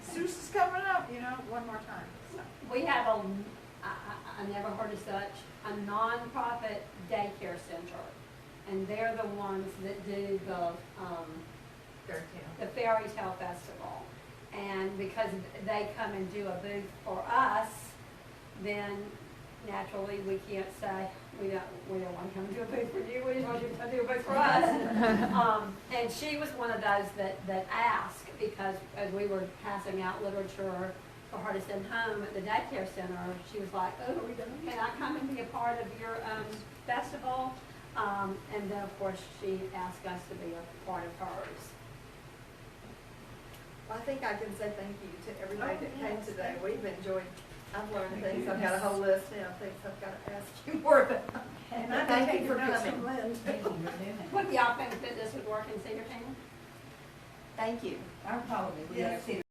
Seuss is coming up, you know, one more time. So. We have I never heard of such, a nonprofit daycare center. And they're the ones that do the Fairy Tale Festival. And because they come and do a booth for us, then naturally we can't say, we don't want to come do a booth for you, we just want you to come do a booth for us. And she was one of those that asked, because as we were passing out literature for her to send home at the daycare center, she was like, oh, can I come and be a part of your festival? And then, of course, she asked us to be a part of hers. Well, I think I can say thank you to everybody that came today. We've enjoyed, I've learned things, I've got a whole list now of things I've got to ask you more about. And I Thank you for coming. What do y'all think that this would work in Cedar Canyon? Thank you. I'll probably, Yes. yeah,